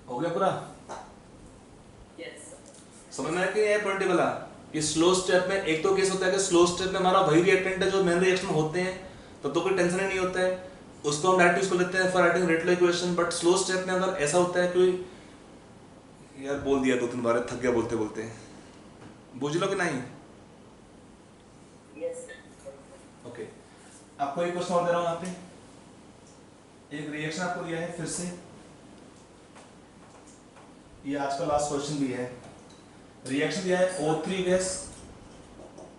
Speaker 1: हो गया पूरा?
Speaker 3: Yes, sir.
Speaker 1: समझ में आया कि ये पॉइंट वाला कि स्लो स्टेप में एक तो केस होता है कि स्लो स्टेप में हमारा वही रिएक्टेंट है जो मेन रिएक्शन होते हैं, तब तो कोई टेंशन ही नहीं होता है, उसको हम डायरेक्ट यूज कर लेते हैं for writing rate equation. But slow step में अगर ऐसा होता है कि यार बोल दिया 2-3 बार, थक गया बोलते बोलते। बुझ लो कि नहीं?
Speaker 3: Yes.
Speaker 1: ओके, आपको एक क्वेश्चन और दे रहा हूँ यहाँ पे। एक रिएक्शन आपको दिया है फिर से, ये आज का लास्ट क्वेश्चन भी है। रिएक्शन दिया है O3 गैस।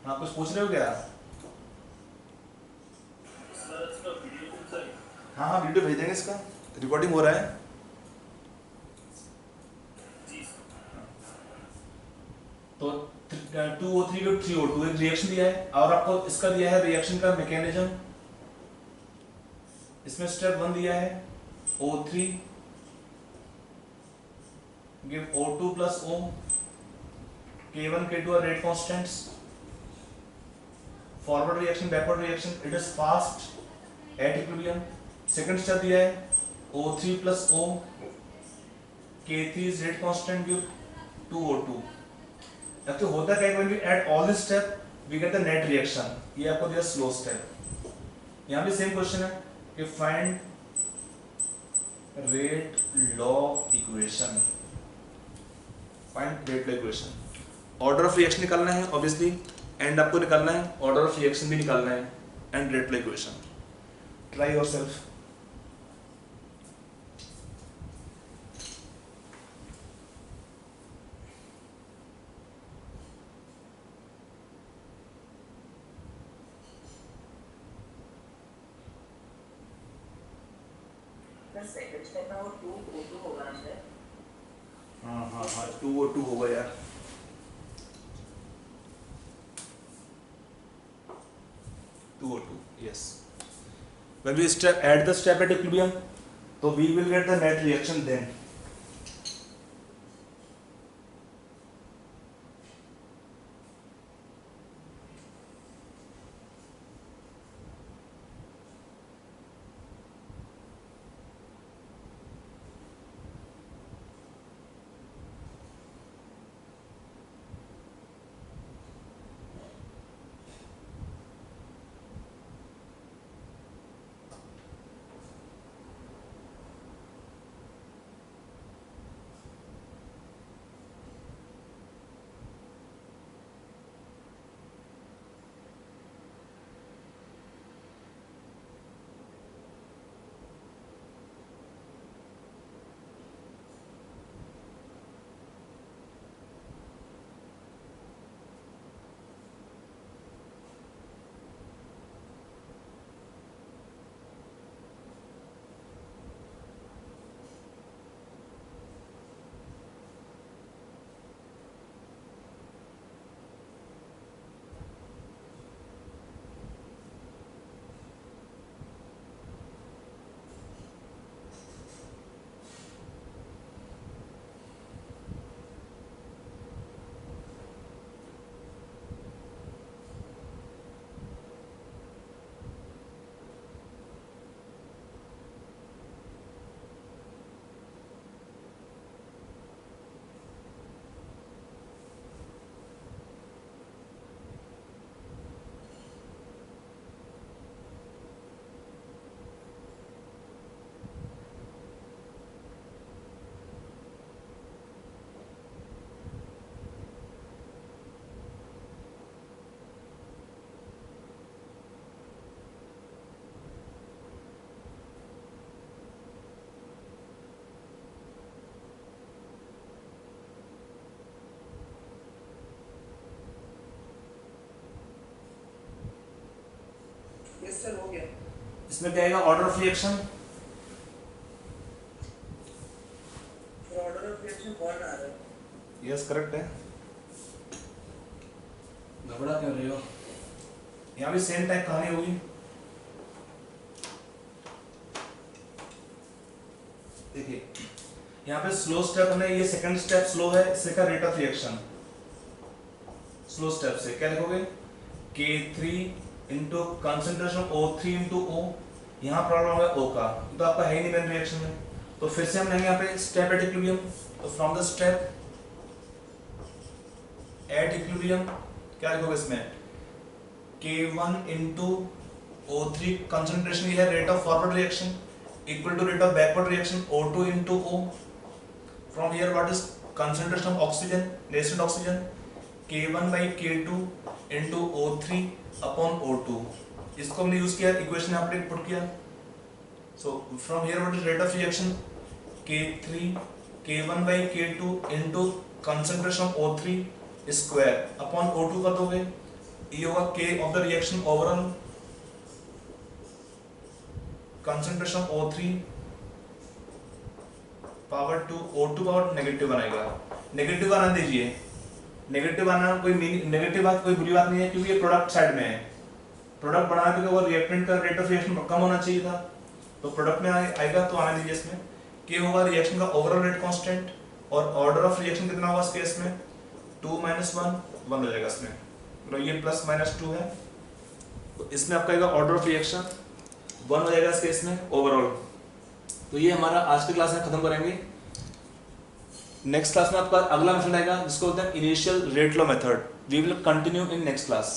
Speaker 1: हाँ कुछ पूछ रहे हो क्या?
Speaker 2: सर इसका वीडियो कौन सा है?
Speaker 1: हाँ हाँ वीडियो भेज देंगे, इसका रिकॉर्डिंग हो रहा है।
Speaker 2: जी सर।
Speaker 1: तो 2O3 to 3O2 एक रिएक्शन दिया है, और आपको इसका दिया है रिएक्शन का मैकेनिज्म। इसमें स्टेप 1 दिया है O3 give O2 plus O, K1 K2 are rate constants. Forward reaction, backward reaction, it is fast at equilibrium. Second step दिया है O3 plus O, K3 is rate constant, give 2O2. अब तो होता क्या है, when we add all this step we get the net reaction। ये आपको दिया slow step। यहाँ भी सेम क्वेश्चन है कि find rate log equation, find rate log equation। Order of reaction निकालना है ऑब्वियसली, एंड आपको निकालना है ऑर्डर ऑफ रिएक्शन भी निकालना है, and rate law equation. Try yourself.
Speaker 3: The second step में वो 2O2 होगा ना सर?
Speaker 1: हाँ हाँ हाँ 2O2 होगा यार। 2O2 yes। When we add the step at equilibrium, so we will get the net reaction then।
Speaker 4: Yes sir, हो गया।
Speaker 1: इसमें क्या आएगा order of reaction.
Speaker 4: Order of reaction 1 आ रहा है।
Speaker 1: यस करेक्ट है। घबरा क्यों रहे हो? यहाँ भी सेम टाइप कहानी होगी। देखिए यहाँ पे स्लो स्टेप हमें, ये सेकंड स्टेप स्लो है, इससे का rate of reaction slow step से क्या लिखोगे K3 into concentration O3 into O। यहाँ प्रॉब्लम होगा O का, तो आपका है ही नहीं मेन रिएक्शन में, तो फिर से हम लेंगे यहाँ पे स्टेप एट इक्विलिब्रियम। तो from the step at equilibrium क्या लिखोगे इसमें K1 इंटू O3 कंसंट्रेशन ये है rate of forward reaction equal to rate of backward reaction O2 into O। From here what is concentration of oxygen, resident oxygen K1/K2 into O3 upon O2. इसको हमने use किया, equation यहाँ पे put किया. So from here what is rate of reaction? K1/K2 into concentration of O3 square upon O2 कर दोगे, ये होगा K of the reaction overall concentration of O3 power 2 O2 power negative बनाएगा. Negative आना दीजिए, नेगेटिव आना कोई नेगेटिव बात कोई बुरी बात नहीं है, क्योंकि ये प्रोडक्ट साइड में है. प्रोडक्ट बनाने पे वो रिएक्टेंट का रेट ऑफ रिएक्शन कम होना चाहिए था, तो प्रोडक्ट में आएगा. तो आने दीजिए इसमें K होगा रिएक्शन का ओवरऑल रेट कांस्टेंट, और ऑर्डर ऑफ रिएक्शन कितना होगा इस केस में 2 - 1 1 हो जाएगा इसमें. तो ये +-2 है, तो इसमें आपका आएगा ऑर्डर ऑफ रिएक्शन 1 हो जाएगा इस केस में ओवरऑल. तो ये हमारा आज की क्लास में खत्म करेंगे. नेक्स्ट क्लास में आपका अगला मेथड आएगा जिसको बोलते हैं initial rate law method. We will continue in next class.